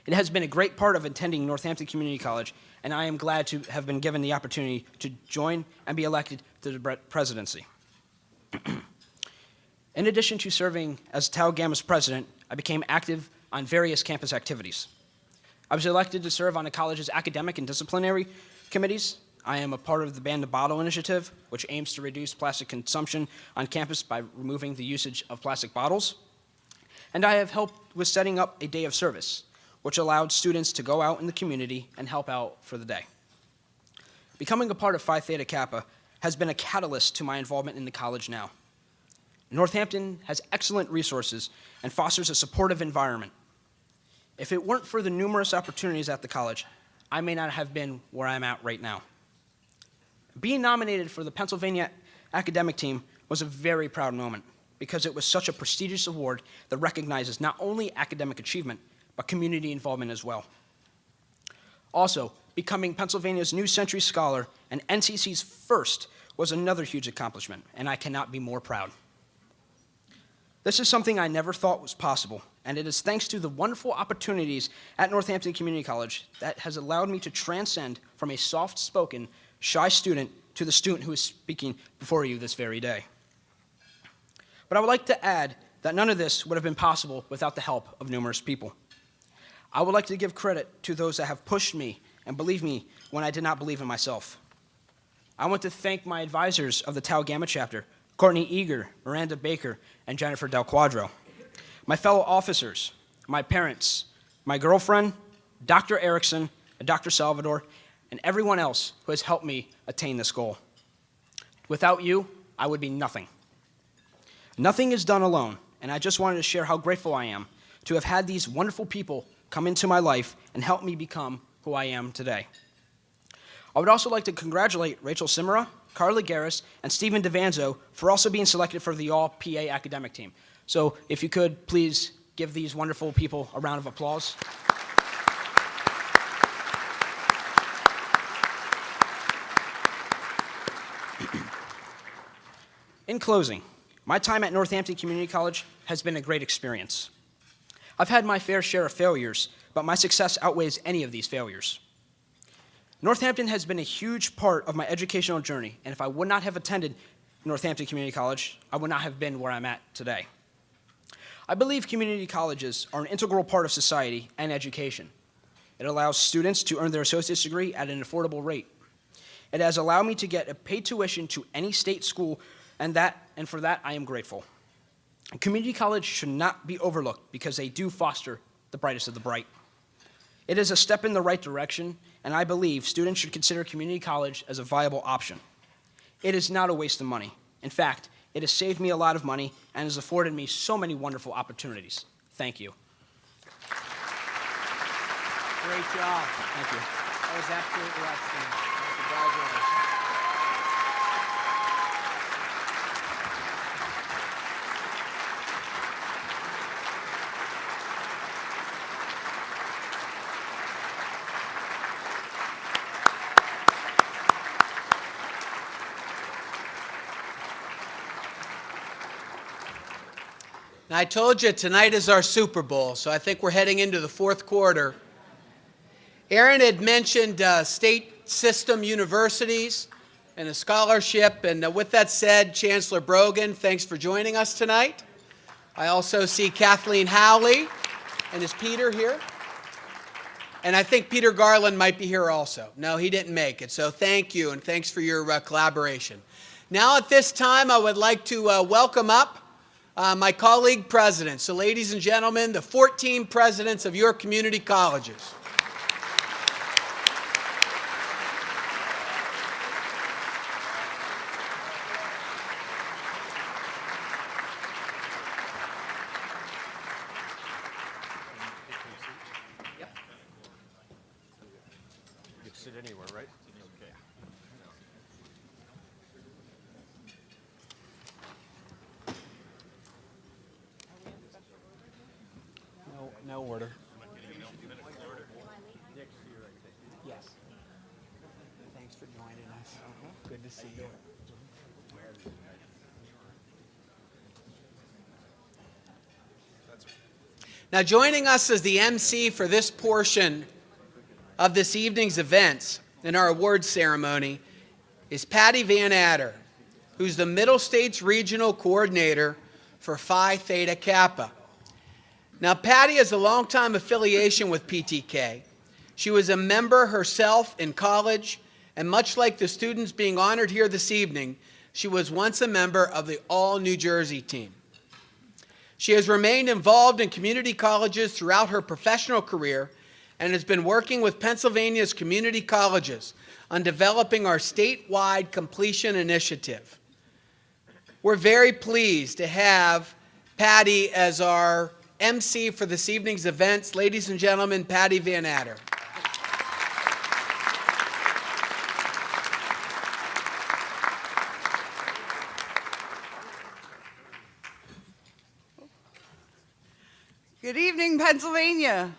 It has been a great part of attending Northampton Community College, and I am glad to have been given the opportunity to join and be elected to the presidency. In addition to serving as Tau Gamma's president, I became active on various campus activities. I was elected to serve on the college's academic and disciplinary committees. I am a part of the Ban the Bottle initiative, which aims to reduce plastic consumption on campus by removing the usage of plastic bottles. And I have helped with setting up a day of service, which allowed students to go out in the community and help out for the day. Becoming a part of Phi Theta Kappa has been a catalyst to my involvement in the college now. Northampton has excellent resources and fosters a supportive environment. If it weren't for the numerous opportunities at the college, I may not have been where I'm at right now. Being nominated for the Pennsylvania academic team was a very proud moment because it was such a prestigious award that recognizes not only academic achievement, but community involvement as well. Also, becoming Pennsylvania's New Century Scholar and NCC's first was another huge accomplishment, and I cannot be more proud. This is something I never thought was possible, and it is thanks to the wonderful opportunities at Northampton Community College that has allowed me to transcend from a soft-spoken, shy student to the student who is speaking before you this very day. But I would like to add that none of this would have been possible without the help of numerous people. I would like to give credit to those that have pushed me and believed me when I did not believe in myself. I want to thank my advisors of the Tau Gamma chapter, Courtney Eager, Miranda Baker, and Jennifer Del Quadro, my fellow officers, my parents, my girlfriend, Dr. Erickson, and Dr. Salvador, and everyone else who has helped me attain this goal. Without you, I would be nothing. Nothing is done alone, and I just wanted to share how grateful I am to have had these wonderful people come into my life and help me become who I am today. I would also like to congratulate Rachel Simera, Carly Garris, and Stephen DeVanzo for also being selected for the All-PA academic team. So if you could, please give these wonderful people a round of applause. In closing, my time at Northampton Community College has been a great experience. I've had my fair share of failures, but my success outweighs any of these failures. Northampton has been a huge part of my educational journey, and if I would not have attended Northampton Community College, I would not have been where I'm at today. I believe community colleges are an integral part of society and education. It allows students to earn their associate's degree at an affordable rate. It has allowed me to get a paid tuition to any state school, and for that I am grateful. A community college should not be overlooked because they do foster the brightest of the bright. It is a step in the right direction, and I believe students should consider community college as a viable option. It is not a waste of money. In fact, it has saved me a lot of money and has afforded me so many wonderful opportunities. Thank you. Great job. Thank you. That was absolutely outstanding. Congratulations. Now, I told you tonight is our Super Bowl, so I think we're heading into the fourth quarter. Aaron had mentioned state system universities and a scholarship, and with that said, Chancellor Brogan, thanks for joining us tonight. I also see Kathleen Howley, and is Peter here? And I think Peter Garland might be here also. No, he didn't make it, so thank you, and thanks for your collaboration. Now at this time, I would like to welcome up my colleague presidents. So ladies and gentlemen, the 14 presidents of your community colleges. You can sit anywhere, right? Okay. No order. Yes. Thanks for joining us. Good to see you. Now, joining us as the MC for this portion of this evening's events in our awards ceremony is Patty Van Adder, who's the Middle States Regional Coordinator for Phi Theta Kappa. Now, Patty has a longtime affiliation with PTK. She was a member herself in college, and much like the students being honored here this evening, she was once a member of the All New Jersey team. She has remained involved in community colleges throughout her professional career and has been working with Pennsylvania's community colleges on developing our statewide completion initiative. We're very pleased to have Patty as our MC for this evening's events. Ladies and gentlemen, Patty Van Adder. Good evening, Pennsylvania.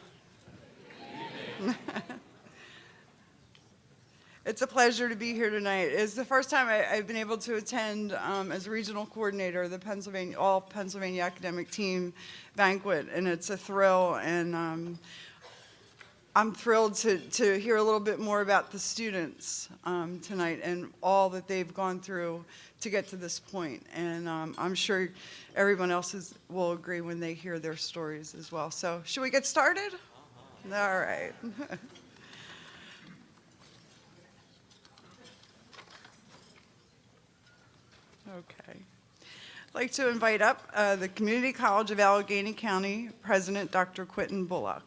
It's a pleasure to be here tonight. It's the first time I've been able to attend as regional coordinator of the all Pennsylvania academic team banquet, and it's a thrill. And I'm thrilled to hear a little bit more about the students tonight and all that they've gone through to get to this point. And I'm sure everyone else will agree when they hear their stories as well. So should we get started? All right. Okay. I'd like to invite up the Community College of Allegheny County President, Dr. Quentin Bullock.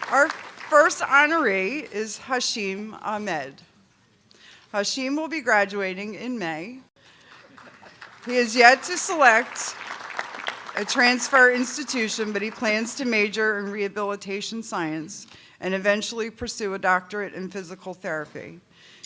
Our first honoree is Hashim Ahmed. Hashim will be graduating in May. He has yet to select a transfer institution, but he plans to major in rehabilitation science and eventually pursue a doctorate in physical therapy.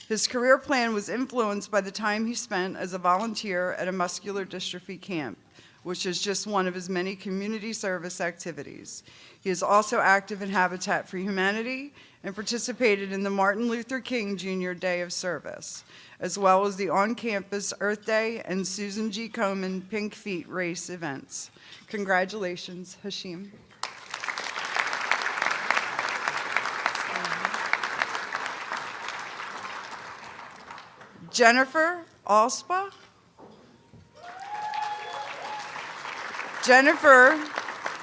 His career plan was influenced by the time he spent as a volunteer at a muscular dystrophy camp, which is just one of his many community service activities. He is also active in Habitat for Humanity and participated in the Martin Luther King Jr. Day of Service, as well as the on-campus Earth Day and Susan G. Komen Pink Feet race events. Congratulations, Hashim. Jennifer Alspa. Jennifer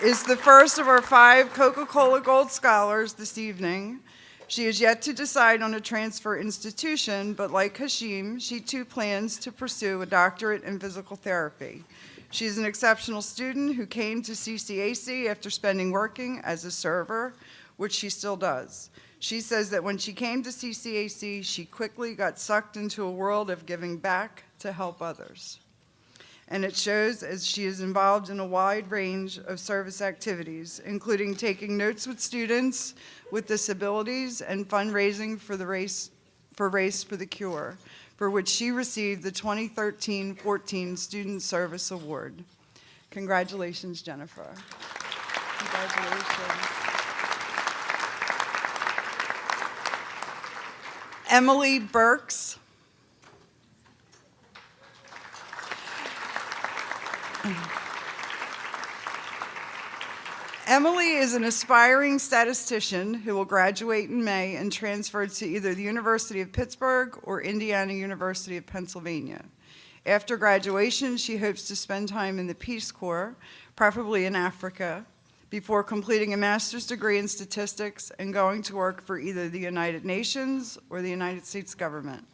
is the first of our 5 Coca-Cola Gold Scholars this evening. She is yet to decide on a transfer institution, but like Hashim, she too plans to pursue a doctorate in physical therapy. She is an exceptional student who came to CCAC after working as a server, which she still does. She says that when she came to CCAC, she quickly got sucked into a world of giving back to help others. And it shows as she is involved in a wide range of service activities, including taking notes with students with disabilities and fundraising for Race for the Cure, for which she received the 2013-14 Student Service Award. Congratulations, Jennifer. Congratulations. Emily Burks. Emily is an aspiring statistician who will graduate in May and transfer to either the University of Pittsburgh or Indiana University of Pennsylvania. After graduation, she hopes to spend time in the Peace Corps, preferably in Africa, before completing a master's degree in statistics and going to work for either the United Nations or the United States government.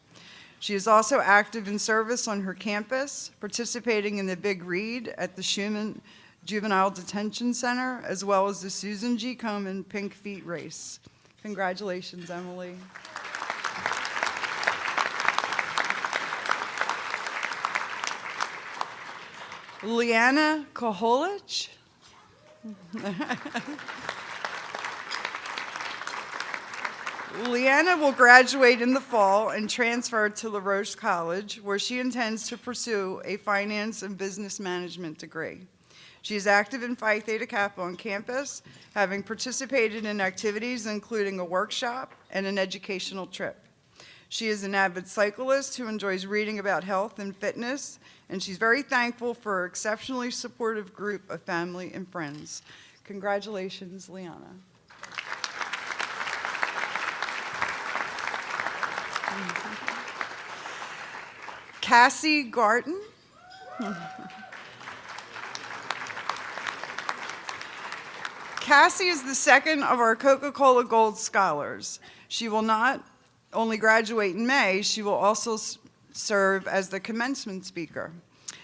She is also active in service on her campus, participating in the Big Read at the Schumann Juvenile Detention Center, as well as the Susan G. Komen Pink Feet race. Congratulations, Emily. Leanna Koholich. Leanna will graduate in the fall and transfer to LaRoche College, where she intends to pursue a finance and business management degree. She is active in Phi Theta Kappa on campus, having participated in activities including a workshop and an educational trip. She is an avid cyclist who enjoys reading about health and fitness, and she's very thankful for her exceptionally supportive group of family and friends. Congratulations, Leanna. Cassie Garten. Cassie is the second of our Coca-Cola Gold Scholars. She will not only graduate in May, she will also serve as the commencement speaker.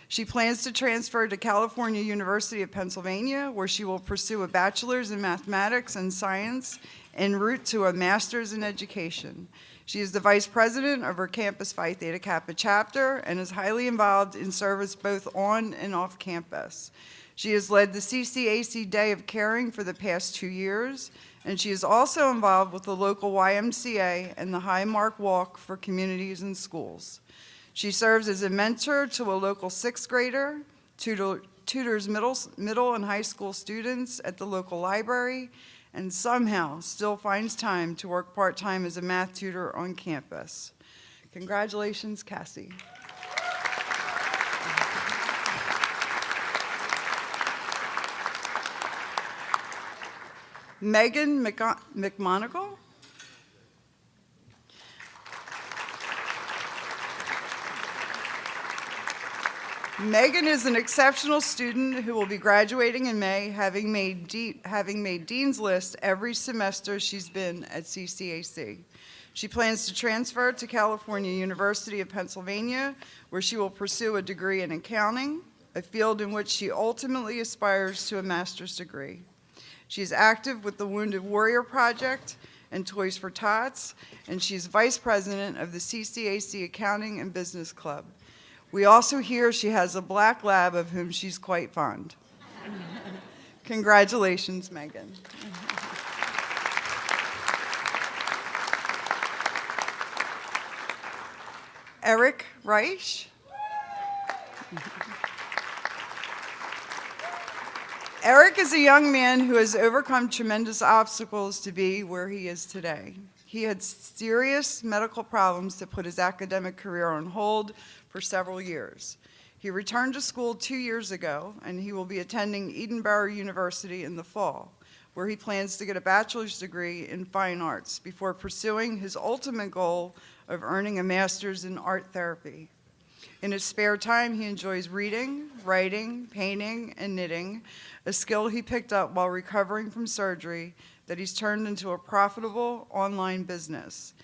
She plans to transfer to California University of Pennsylvania, where she will pursue a bachelor's in mathematics and science en route to a master's in education. She is the vice president of her campus Phi Theta Kappa chapter and is highly involved in service both on and off campus. She has led the CCAC Day of Caring for the past 2 years, and she is also involved with the local YMCA and the High Mark Walk for communities and schools. She serves as a mentor to a local 6th grader, tutors middle and high school students at the local library, and somehow still finds time to work part-time as a math tutor on campus. Congratulations, Cassie. Megan McMonagle. Megan is an exceptional student who will be graduating in May, having made Dean's List every semester she's been at CCAC. She plans to transfer to California University of Pennsylvania, where she will pursue a degree in accounting, a field in which she ultimately aspires to a master's degree. She is active with the Wounded Warrior Project and Toys for Tots, and she's vice president of the CCAC Accounting and Business Club. We also hear she has a black lab of whom she's quite fond. Congratulations, Megan. Eric Reich. Eric is a young man who has overcome tremendous obstacles to be where he is today. He had serious medical problems that put his academic career on hold for several years. He returned to school 2 years ago, and he will be attending Edinburgh University in the fall, where he plans to get a bachelor's degree in fine arts before pursuing his ultimate goal of earning a master's in art therapy. In his spare time, he enjoys reading, writing, painting, and knitting, a skill he picked up while recovering from surgery that he's turned into a profitable online business.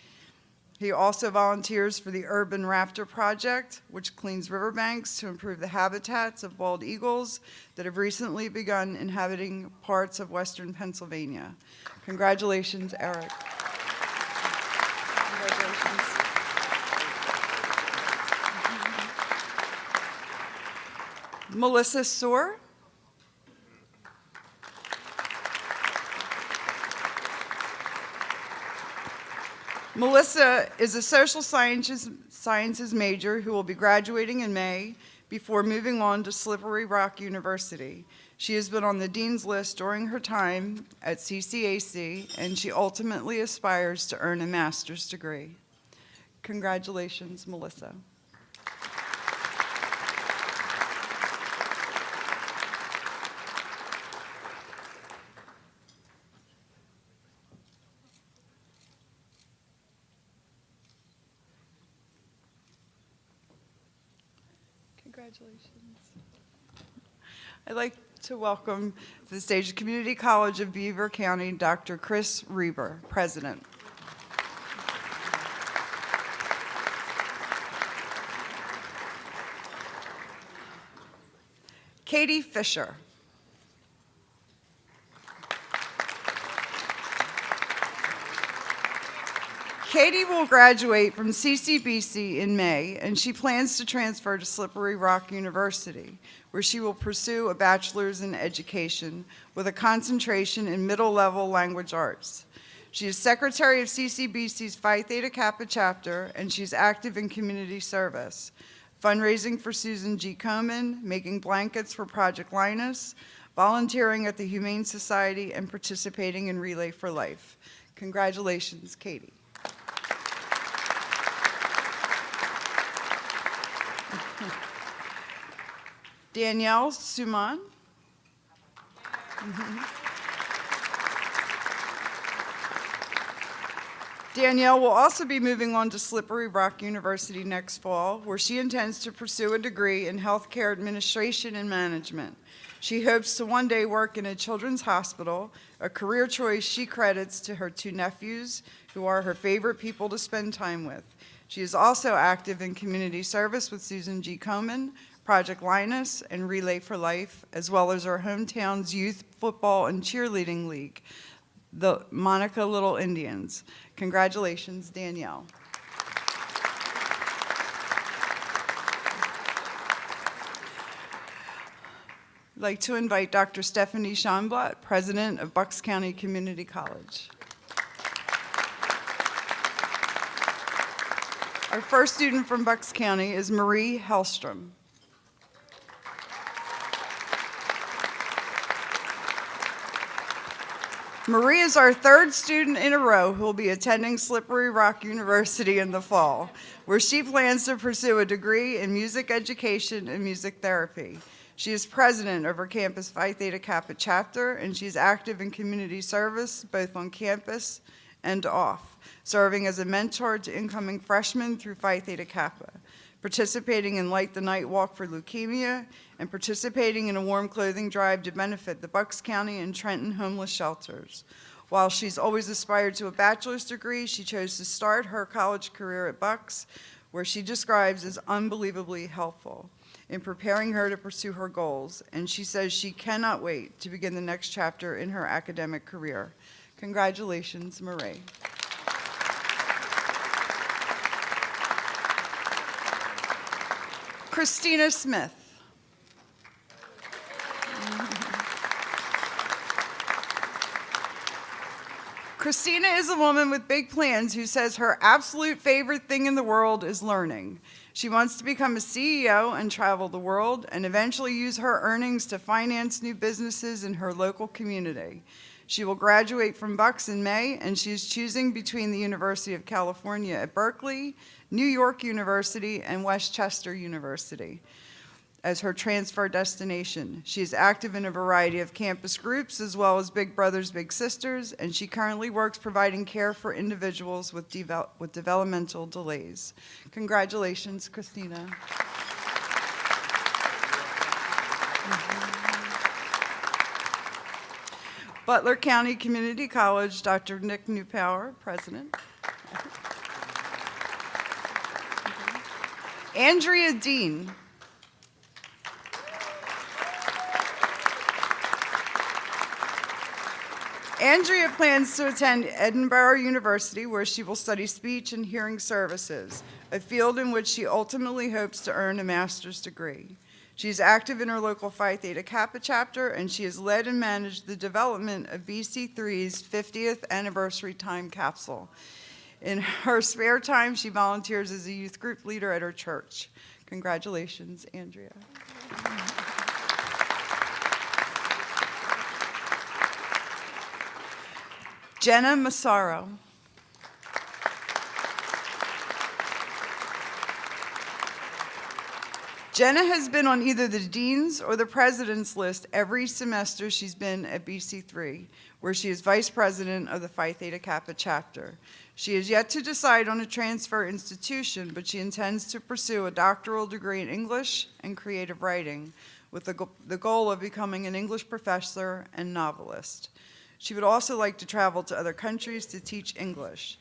He also volunteers for the Urban Raptor Project, which cleans riverbanks to improve the habitats of bald eagles that have recently begun inhabiting parts of western Pennsylvania. Congratulations, Eric. Congratulations. Melissa Soar. Melissa is a social sciences major who will be graduating in May before moving on to Slippery Rock University. She has been on the Dean's List during her time at CCAC, and she ultimately aspires to earn a master's degree. Congratulations, Melissa. Congratulations. I'd like to welcome to the stage the Community College of Beaver County, Dr. Chris Reber, President. Katie Fisher. Katie will graduate from CCBC in May, and she plans to transfer to Slippery Rock University, where she will pursue a bachelor's in education with a concentration in middle-level language arts. She is secretary of CCBC's Phi Theta Kappa chapter, and she's active in community service, fundraising for Susan G. Komen, making blankets for Project Linus, volunteering at the Humane Society, and participating in Relay for Life. Congratulations, Katie. Danielle Suman. Danielle will also be moving on to Slippery Rock University next fall, where she intends to pursue a degree in healthcare administration and management. She hopes to one day work in a children's hospital, a career choice she credits to her two nephews, who are her favorite people to spend time with. She is also active in community service with Susan G. Komen, Project Linus, and Relay for Life, as well as our hometown's youth football and cheerleading league, the Monica Little Indians. Congratulations, Danielle. I'd like to invite Dr. Stephanie Schonblatt, President of Bucks County Community College. Our first student from Bucks County is Marie Hellstrom. Marie is our third student in a row who will be attending Slippery Rock University in the fall, where she plans to pursue a degree in music education and music therapy. She is president of her campus Phi Theta Kappa chapter, and she's active in community service, both on campus and off, serving as a mentor to incoming freshmen through Phi Theta Kappa, participating in Light the Night Walk for Leukemia, and participating in a warm clothing drive to benefit the Bucks County and Trenton homeless shelters. While she's always aspired to a bachelor's degree, she chose to start her college career at Bucks, where she describes as unbelievably helpful in preparing her to pursue her goals, and she says she cannot wait to begin the next chapter in her academic career. Congratulations, Marie. Christina Smith. Christina is a woman with big plans who says her absolute favorite thing in the world is learning. She wants to become a CEO and travel the world and eventually use her earnings to finance new businesses in her local community. She will graduate from Bucks in May, and she is choosing between the University of California at Berkeley, New York University, and Westchester University as her transfer destination. She is active in a variety of campus groups as well as Big Brothers Big Sisters, and she currently works providing care for individuals with developmental delays. Congratulations, Christina. Butler County Community College, Dr. Nick Newpower, President. Andrea Dean. Andrea plans to attend Edinburgh University, where she will study speech and hearing services, a field in which she ultimately hopes to earn a master's degree. She is active in her local Phi Theta Kappa chapter, and she has led and managed the development of BC3's 50th anniversary time capsule. In her spare time, she volunteers as a youth group leader at her church. Congratulations, Andrea. Jenna Massaro. Jenna has been on either the dean's or the president's list every semester she's been at BC3, where she is vice president of the Phi Theta Kappa chapter. She has yet to decide on a transfer institution, but she intends to pursue a doctoral degree in English and creative writing, with the goal of becoming an English professor and novelist. She would also like to travel to other countries to teach English.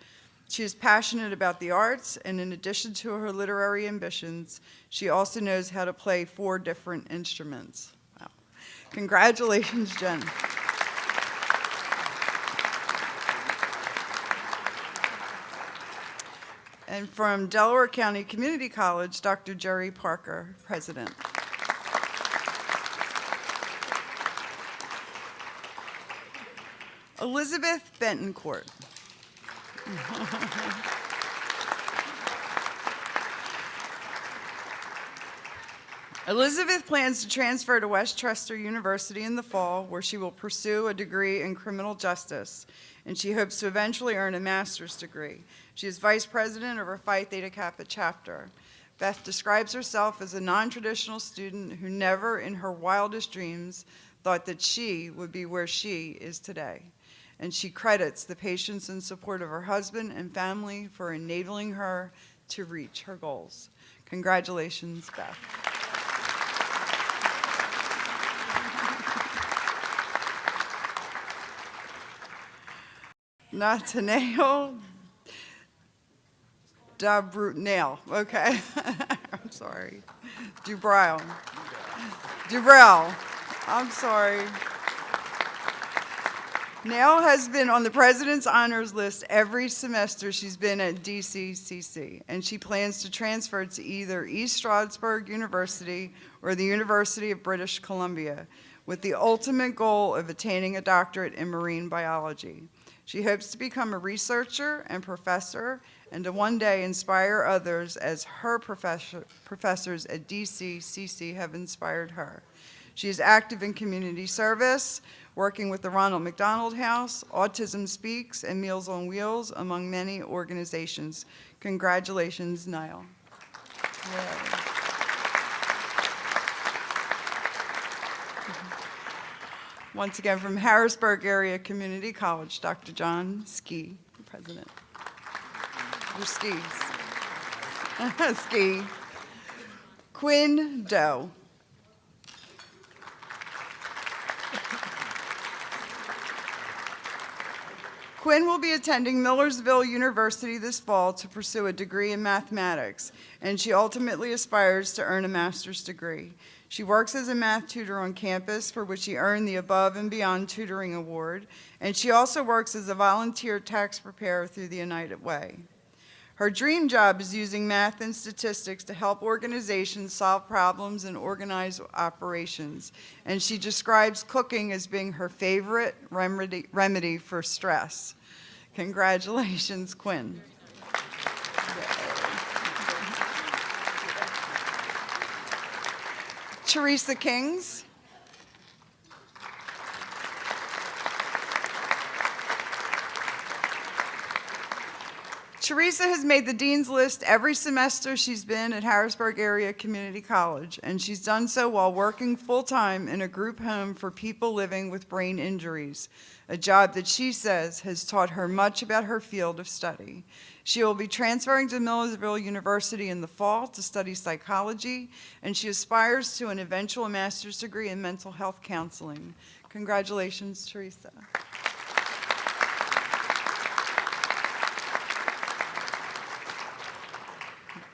She is passionate about the arts, and in addition to her literary ambitions, she also knows how to play 4 different instruments. Wow. Congratulations, Jen. And from Delaware County Community College, Dr. Jerry Parker, President. Elizabeth Bentoncourt. Elizabeth plans to transfer to Westchester University in the fall, where she will pursue a degree in criminal justice, and she hopes to eventually earn a master's degree. She is vice president of her Phi Theta Kappa chapter. Beth describes herself as a non-traditional student who never in her wildest dreams thought that she would be where she is today. And she credits the patience and support of her husband and family for enabling her to reach her goals. Congratulations, Beth. Nathaniel Nail, okay. I'm sorry. Dubrell, I'm sorry. Nail has been on the President's Honors List every semester she's been at DCCC, and she plans to transfer to either East Stroudsburg University or the University of British Columbia, with the ultimate goal of attaining a doctorate in marine biology. She hopes to become a researcher and professor, and to one day inspire others as her professors at DCCC have inspired her. She is active in community service, working with the Ronald McDonald House, Autism Speaks, and Meals on Wheels, among many organizations. Congratulations, Niall. Yay. Once again, from Harrisburg Area Community College, Dr. John Ski, President. Your skis. Ski. Quinn Doe. Quinn will be attending Millersville University this fall to pursue a degree in mathematics, and she ultimately aspires to earn a master's degree. She works as a math tutor on campus, for which she earned the Above and Beyond Tutoring Award, and she also works as a volunteer tax preparer through the United Way. Her dream job is using math and statistics to help organizations solve problems and organize operations. And she describes cooking as being her favorite remedy for stress. Congratulations, Quinn. Teresa Kings. Teresa has made the Dean's List every semester she's been at Harrisburg Area Community College, and she's done so while working full-time in a group home for people living with brain injuries, a job that she says has taught her much about her field of study. She will be transferring to Millersville University in the fall to study psychology, and she aspires to an eventual master's degree in mental health counseling. Congratulations, Teresa.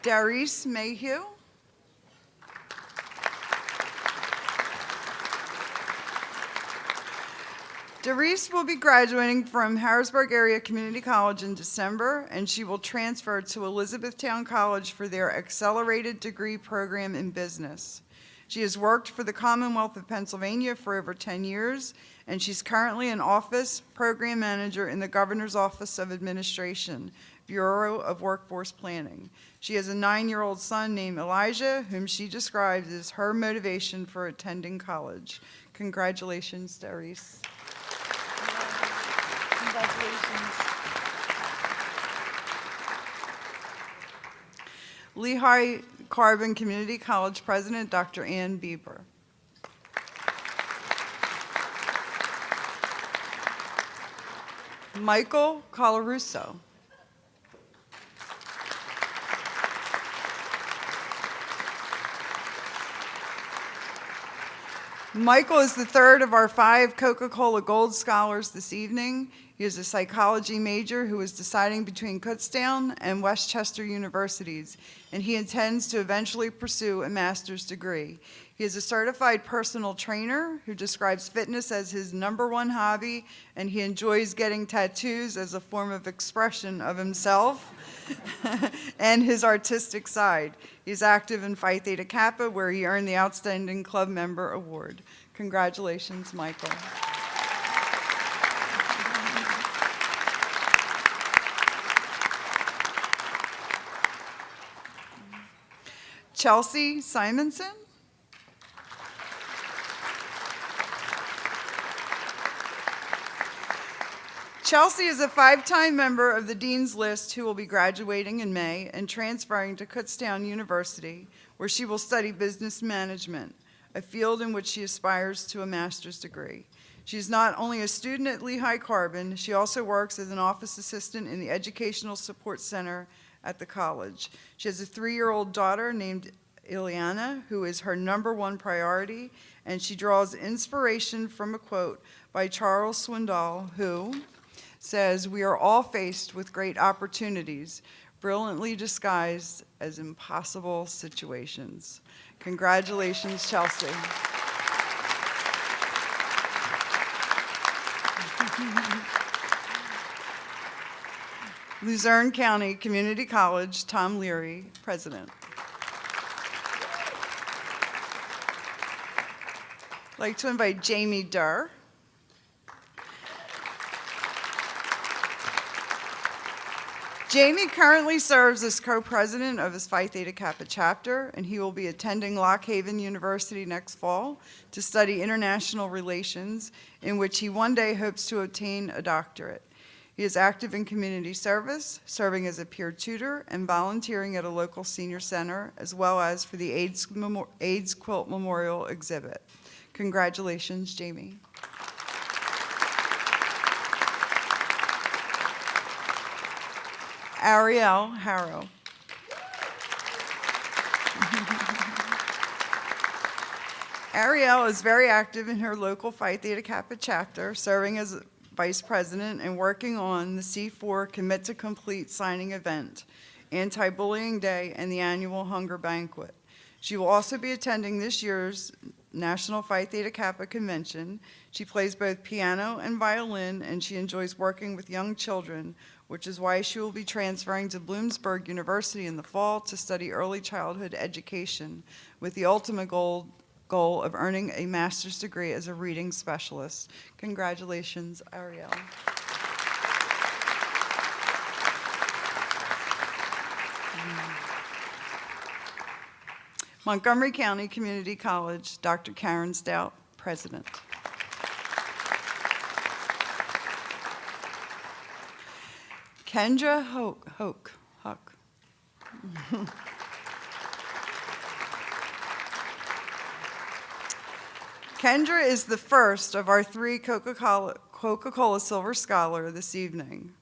Darice Mayhew. Darice will be graduating from Harrisburg Area Community College in December, and she will transfer to Elizabethtown College for their accelerated degree program in business. She has worked for the Commonwealth of Pennsylvania for over 10 years, and she's currently an office program manager in the Governor's Office of Administration, Bureau of Workforce Planning. She has a 9-year-old son named Elijah, whom she describes as her motivation for attending college. Congratulations, Darice. Congratulations. Lehigh Carbon Community College President, Dr. Ann Bieber. Michael Colarusso. Michael is the third of our 5 Coca-Cola Gold Scholars this evening. He is a psychology major who is deciding between Kutztown and Westchester universities, and he intends to eventually pursue a master's degree. He is a certified personal trainer who describes fitness as his #1 hobby, and he enjoys getting tattoos as a form of expression of himself and his artistic side. He's active in Phi Theta Kappa, where he earned the Outstanding Club Member Award. Congratulations, Michael. Chelsea Simonson. Chelsea is a 5-time member of the Dean's List who will be graduating in May and transferring to Kutztown University, where she will study business management, a field in which she aspires to a master's degree. She is not only a student at Lehigh Carbon, she also works as an office assistant in the Educational Support Center at the college. She has a 3-year-old daughter named Ileana, who is her #1 priority, and she draws inspiration from a quote by Charles Swindoll, who says, "We are all faced with great opportunities, brilliantly disguised as impossible situations." Congratulations, Chelsea. Luzerne County Community College, Tom Leary, President. I'd like to invite Jamie Durr. Jamie currently serves as co-president of his Phi Theta Kappa chapter, and he will be attending Lock Haven University next fall to study international relations, in which he one day hopes to obtain a doctorate. He is active in community service, serving as a peer tutor and volunteering at a local senior center, as well as for the AIDS Quilt Memorial exhibit. Congratulations, Jamie. Ariel Harrow. Ariel is very active in her local Phi Theta Kappa chapter, serving as vice president and working on the C4 Commit to Complete signing event, Anti-Bullying Day, and the annual Hunger Banquet. She will also be attending this year's National Phi Theta Kappa Convention. She plays both piano and violin, and she enjoys working with young children, which is why she will be transferring to Bloomsburg University in the fall to study early childhood education, with the ultimate goal of earning a master's degree as a reading specialist. Congratulations, Ariel. Montgomery County Community College, Dr. Karen Stout, President. Kendra Huck. Kendra is the first of our 3 Coca-Cola Silver Scholar this evening.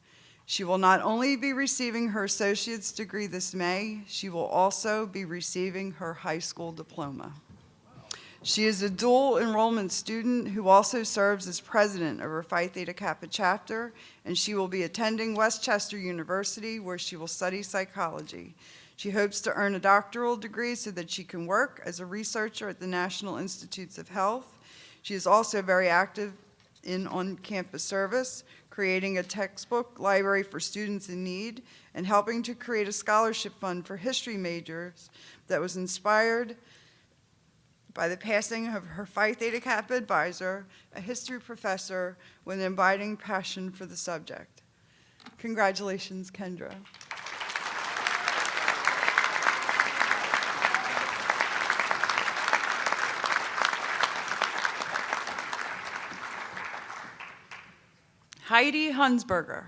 She will not only be receiving her associate's degree this May, she will also be receiving her high school diploma. She is a dual enrollment student who also serves as president of her Phi Theta Kappa chapter, and she will be attending Westchester University, where she will study psychology. She hopes to earn a doctoral degree so that she can work as a researcher at the National Institutes of Health. She is also very active in on-campus service, creating a textbook library for students in need, and helping to create a scholarship fund for history majors that was inspired by the passing of her Phi Theta Kappa advisor, a history professor with an abiding passion for the subject. Congratulations, Kendra. Heidi Hunsberger.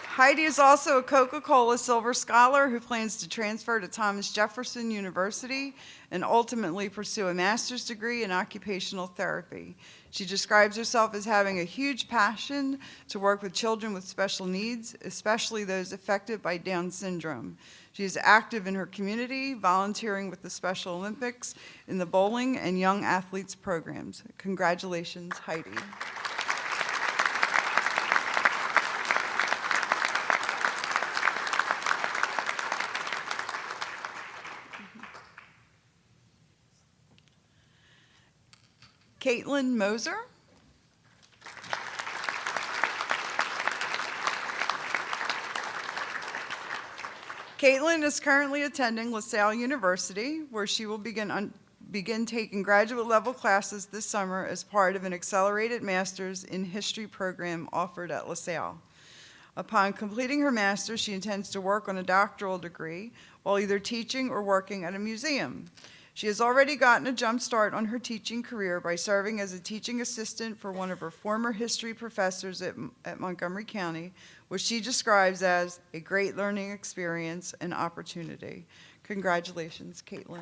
Heidi is also a Coca-Cola Silver Scholar who plans to transfer to Thomas Jefferson University and ultimately pursue a master's degree in occupational therapy. She describes herself as having a huge passion to work with children with special needs, especially those affected by Down syndrome. She is active in her community, volunteering with the Special Olympics in the bowling and young athletes programs. Congratulations, Heidi. Caitlin Moser. Caitlin is currently attending LaSalle University, where she will begin taking graduate level classes this summer as part of an accelerated master's in history program offered at LaSalle. Upon completing her master's, she intends to work on a doctoral degree while either teaching or working at a museum. She has already gotten a jump start on her teaching career by serving as a teaching assistant for one of her former history professors at Montgomery County, which she describes as a great learning experience and opportunity. Congratulations, Caitlin.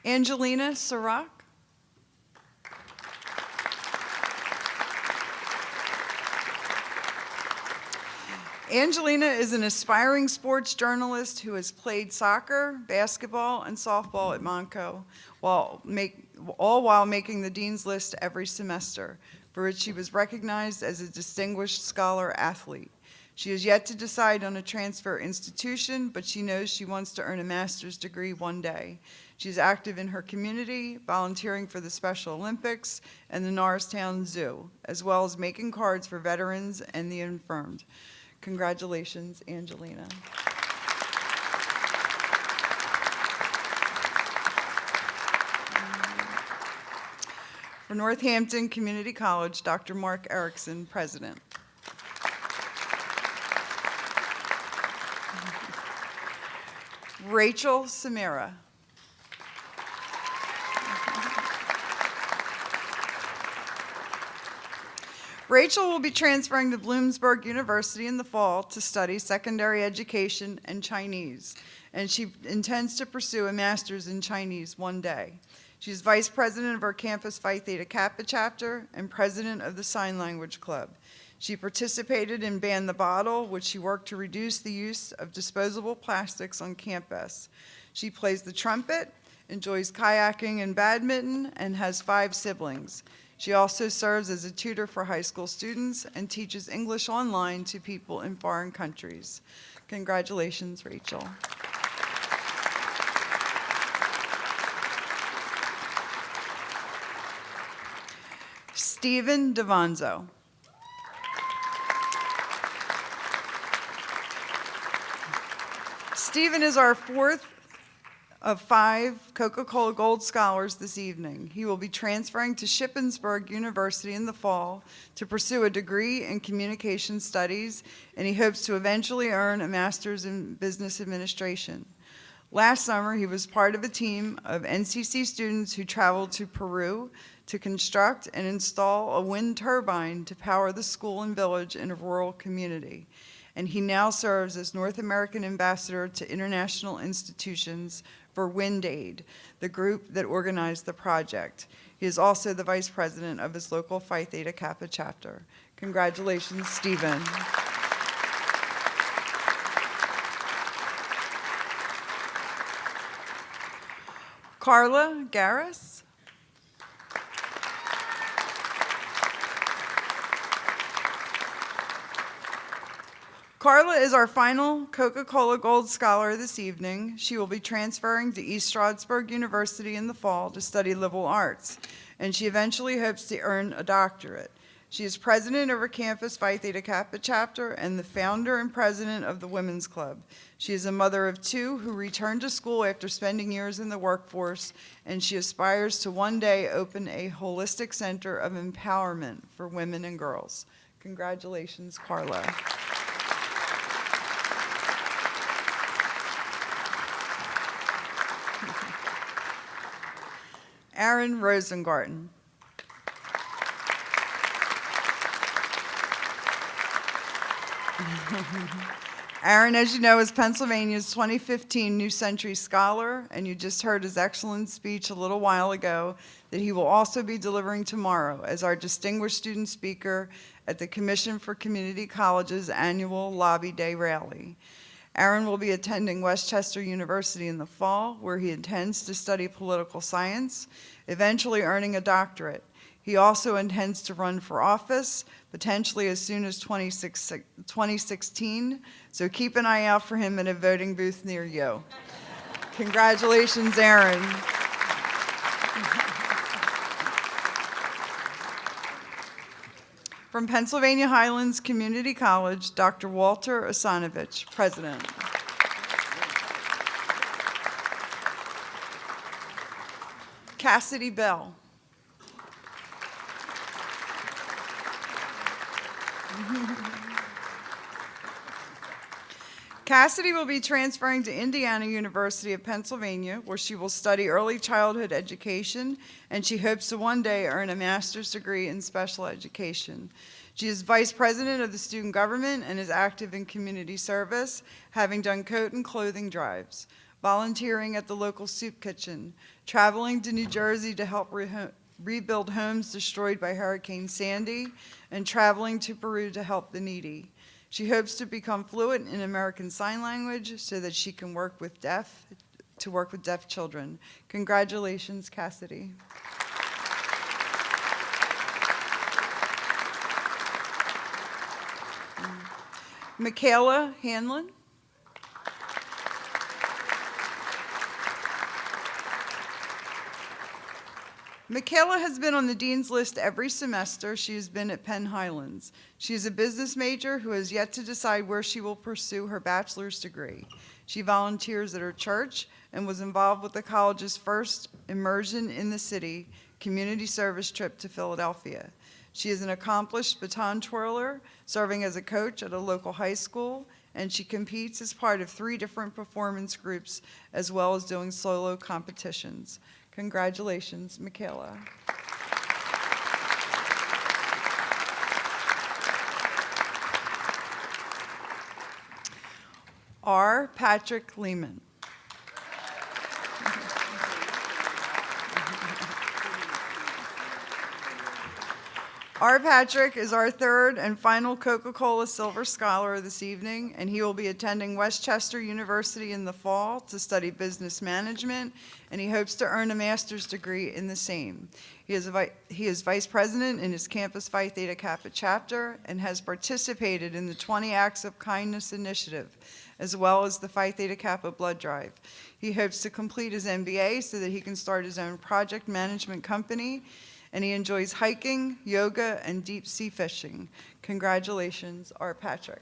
Angelina Sirac. Angelina is an aspiring sports journalist who has played soccer, basketball, and softball at Montco, all while making the Dean's List every semester, for which she was recognized as a distinguished scholar athlete. She has yet to decide on a transfer institution, but she knows she wants to earn a master's degree one day. She is active in her community, volunteering for the Special Olympics and the Norristown Zoo, as well as making cards for veterans and the infirmed. Congratulations, Angelina. For Northampton Community College, Dr. Mark Erickson, President. Rachel Samira. Rachel will be transferring to Bloomsburg University in the fall to study secondary education and Chinese, and she intends to pursue a master's in Chinese one day. She's vice president of our campus Phi Theta Kappa chapter and president of the Sign Language Club. She participated in Ban the Bottle, which she worked to reduce the use of disposable plastics on campus. She plays the trumpet, enjoys kayaking and badminton, and has 5 siblings. She also serves as a tutor for high school students and teaches English online to people in foreign countries. Congratulations, Rachel. Stephen Devanzo. Stephen is our 4th of 5 Coca-Cola Gold Scholars this evening. He will be transferring to Shippensburg University in the fall to pursue a degree in communication studies, and he hopes to eventually earn a master's in business administration. Last summer, he was part of a team of NCC students who traveled to Peru to construct and install a wind turbine to power the school and village in a rural community. And he now serves as North American Ambassador to international institutions for Wind Aid, the group that organized the project. He is also the vice president of his local Phi Theta Kappa chapter. Congratulations, Stephen. Carla Garris. Carla is our final Coca-Cola Gold Scholar this evening. She will be transferring to East Stroudsburg University in the fall to study liberal arts, and she eventually hopes to earn a doctorate. She is president of her campus Phi Theta Kappa chapter and the founder and president of the Women's Club. She is a mother of 2 who returned to school after spending years in the workforce, and she aspires to one day open a holistic center of empowerment for women and girls. Congratulations, Carla. Aaron Rosengarten. Aaron, as you know, is Pennsylvania's 2015 New Century Scholar, and you just heard his excellent speech a little while ago that he will also be delivering tomorrow as our distinguished student speaker at the Commission for Community Colleges annual Lobby Day rally. Aaron will be attending Westchester University in the fall, where he intends to study political science, eventually earning a doctorate. He also intends to run for office, potentially as soon as 2016, so keep an eye out for him in a voting booth near you. Congratulations, Aaron. From Pennsylvania Highlands Community College, Dr. Walter Osanovich, President. Cassidy Bell. Cassidy will be transferring to Indiana University of Pennsylvania, where she will study early childhood education, and she hopes to one day earn a master's degree in special education. She is vice president of the student government and is active in community service, having done coat and clothing drives, volunteering at the local soup kitchen, traveling to New Jersey to help rebuild homes destroyed by Hurricane Sandy, and traveling to Peru to help the needy. She hopes to become fluent in American Sign Language so that she can work with deaf children. Congratulations, Cassidy. Michaela Hanlon. Michaela has been on the dean's list every semester she has been at Penn Highlands. She is a business major who has yet to decide where she will pursue her bachelor's degree. She volunteers at her church and was involved with the college's first immersion in the city, community service trip to Philadelphia. She is an accomplished baton twirler, serving as a coach at a local high school, and she competes as part of 3 different performance groups, as well as doing solo competitions. Congratulations, Michaela. R. Patrick Lehman. R. Patrick is our 3rd and final Coca-Cola Silver Scholar this evening, and he will be attending Westchester University in the fall to study business management, and he hopes to earn a master's degree in the same. He is vice president in his campus Phi Theta Kappa chapter and has participated in the 20 Acts of Kindness initiative, as well as the Phi Theta Kappa blood drive. He hopes to complete his MBA so that he can start his own project management company, and he enjoys hiking, yoga, and deep sea fishing. Congratulations, R. Patrick.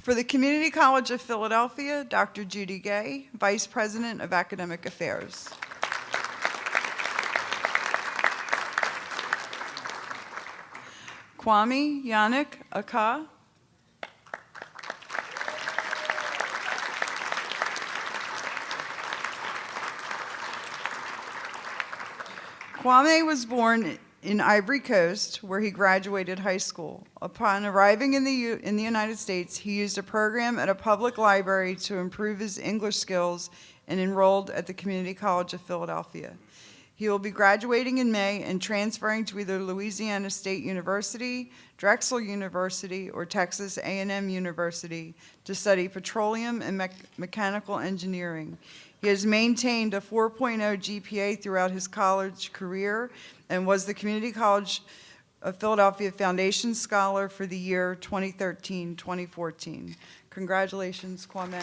For the Community College of Philadelphia, Dr. Judy Gay, Vice President of Academic Affairs. Kwame Yannick Aka. Kwame was born in Ivory Coast, where he graduated high school. Upon arriving in the United States, he used a program at a public library to improve his English skills and enrolled at the Community College of Philadelphia. He will be graduating in May and transferring to either Louisiana State University, Drexel University, or Texas A&M University to study petroleum and mechanical engineering. He has maintained a 4.0 GPA throughout his college career and was the Community College of Philadelphia Foundation Scholar for the year 2013-2014. Congratulations, Kwame.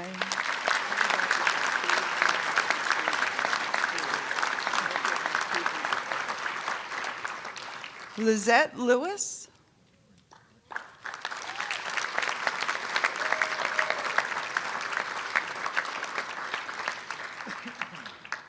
Lizette Lewis.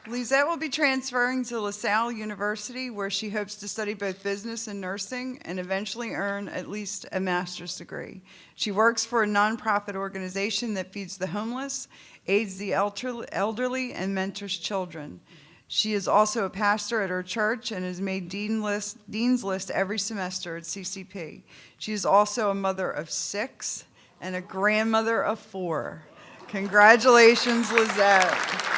Lizette will be transferring to LaSalle University, where she hopes to study both business and nursing and eventually earn at least a master's degree. She works for a nonprofit organization that feeds the homeless, aids the elderly, and mentors children. She is also a pastor at her church and has made Dean's List every semester at CCP. She is also a mother of 6 and a grandmother of 4. Congratulations, Lizette.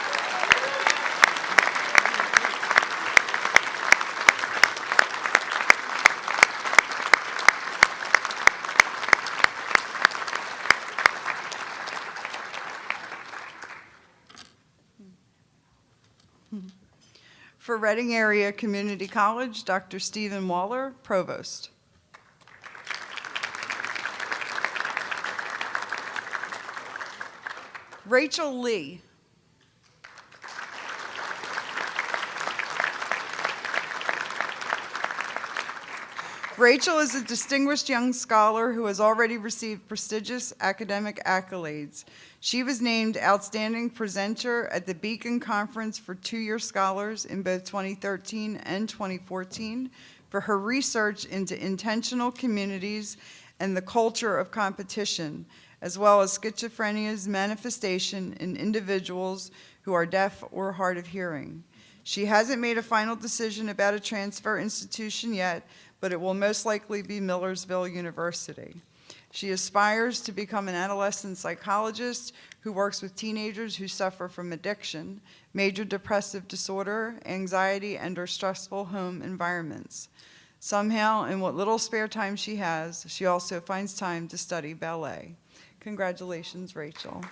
For Reading Area Community College, Dr. Stephen Waller, Provost. Rachel Lee. Rachel is a distinguished young scholar who has already received prestigious academic accolades. She was named Outstanding Presenter at the Beacon Conference for 2-year scholars in both 2013 and 2014 for her research into intentional communities and the culture of competition, as well as schizophrenia's manifestation in individuals who are deaf or hard of hearing. She hasn't made a final decision about a transfer institution yet, but it will most likely be Millersville University. She aspires to become an adolescent psychologist who works with teenagers who suffer from addiction, major depressive disorder, anxiety, and/or stressful home environments. Somehow, in what little spare time she has, she also finds time to study ballet. Congratulations, Rachel.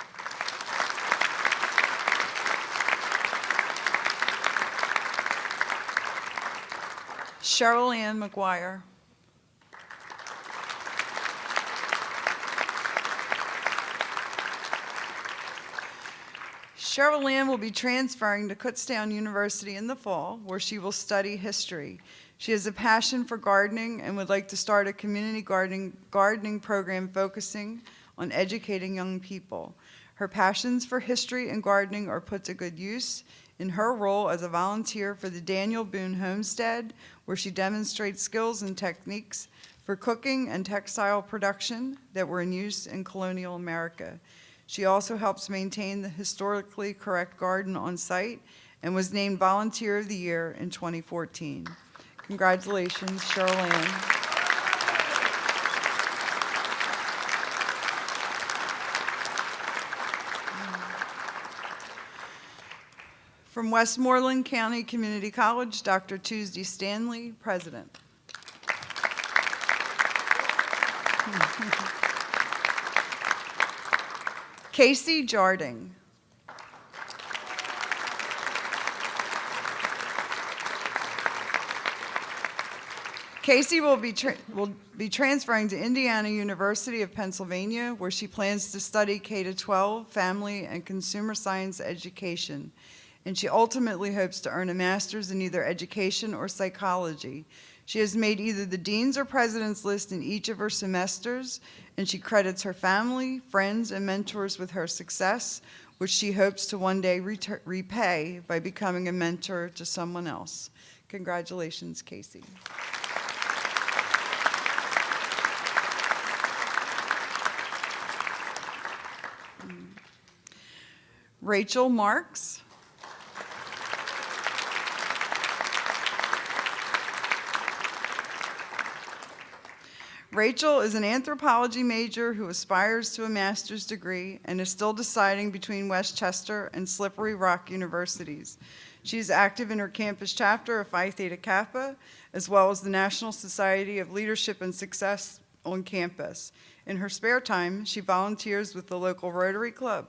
Cheryl Ann McGuire. Cheryl Ann will be transferring to Kutztown University in the fall, where she will study history. She has a passion for gardening and would like to start a community gardening program focusing on educating young people. Her passions for history and gardening are put to good use in her role as a volunteer for the Daniel Boone Homestead, where she demonstrates skills and techniques for cooking and textile production that were in use in colonial America. She also helps maintain the historically correct garden on site and was named Volunteer of the Year in 2014. Congratulations, Cheryl Ann. From Westmoreland County Community College, Dr. Tuesday Stanley, President. Casey Jarding. Casey will be transferring to Indiana University of Pennsylvania, where she plans to study K-12 family and consumer science education. And she ultimately hopes to earn a master's in either education or psychology. She has made either the dean's or president's list in each of her semesters, and she credits her family, friends, and mentors with her success, which she hopes to one day repay by becoming a mentor to someone else. Congratulations, Casey. Rachel Marks. Rachel is an anthropology major who aspires to a master's degree and is still deciding between Westchester and Slippery Rock universities. She is active in her campus chapter of Phi Theta Kappa, as well as the National Society of Leadership and Success on campus. In her spare time, she volunteers with the local Rotary Club.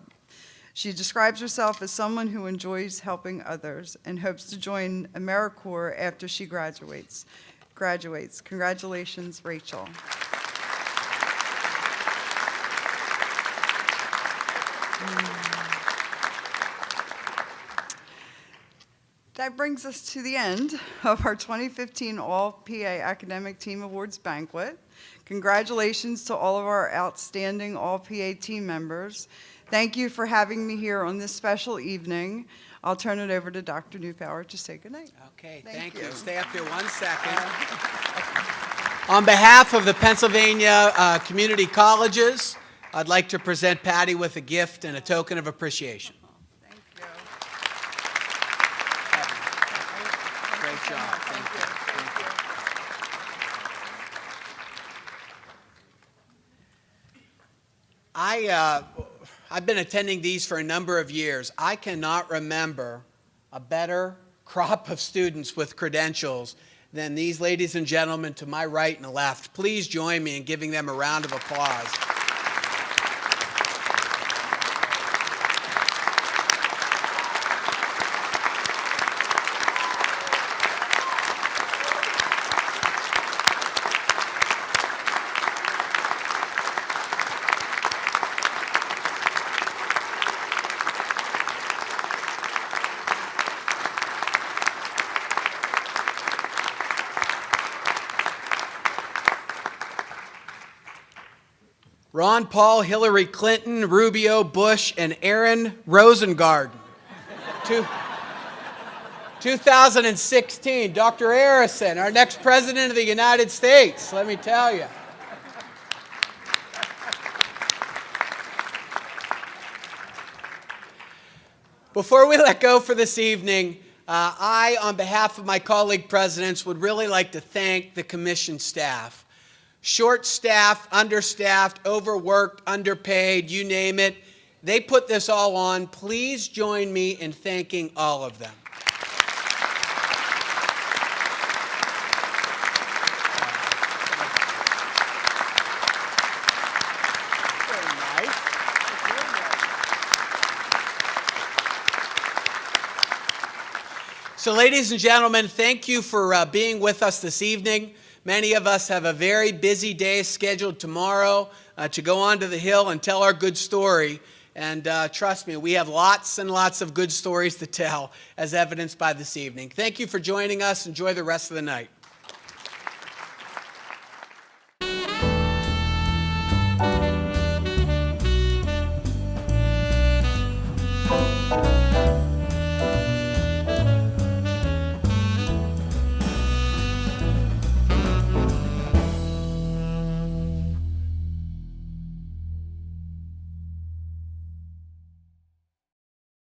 She describes herself as someone who enjoys helping others and hopes to join AmeriCorps after she graduates. Congratulations, Rachel. That brings us to the end of our 2015 All-PA Academic Team Awards banquet. Congratulations to all of our outstanding All-PA team members. Thank you for having me here on this special evening. I'll turn it over to Dr. Newpower to say goodnight. Okay, Thank thank you. you. Stay up here 1 second. On behalf of the Pennsylvania Community Colleges, I'd like to present Patty with a gift and a token of appreciation. Thank you. Great job. Thank you. I've been attending these for a number of years. I cannot remember a better crop of students with credentials than these ladies and gentlemen to my right and left. Please join me in giving them a round of applause. Ron Paul, Hillary Clinton, Rubio, Bush, and Aaron Rosengarten. 2016, Dr. Harrison, our next President of the United States, let me tell you. Before we let go for this evening, I, on behalf of my colleague presidents, would really like to thank the commission staff. Short-staffed, understaffed, overworked, underpaid, you name it. They put this all on. Please join me in thanking all of them. Very nice. So, ladies and gentlemen, thank you for being with us this evening. Many of us have a very busy day scheduled tomorrow to go onto the Hill and tell our good story. And trust me, we have lots and lots of good stories to tell, as evidenced by this evening. Thank you for joining us. Enjoy the rest of the night.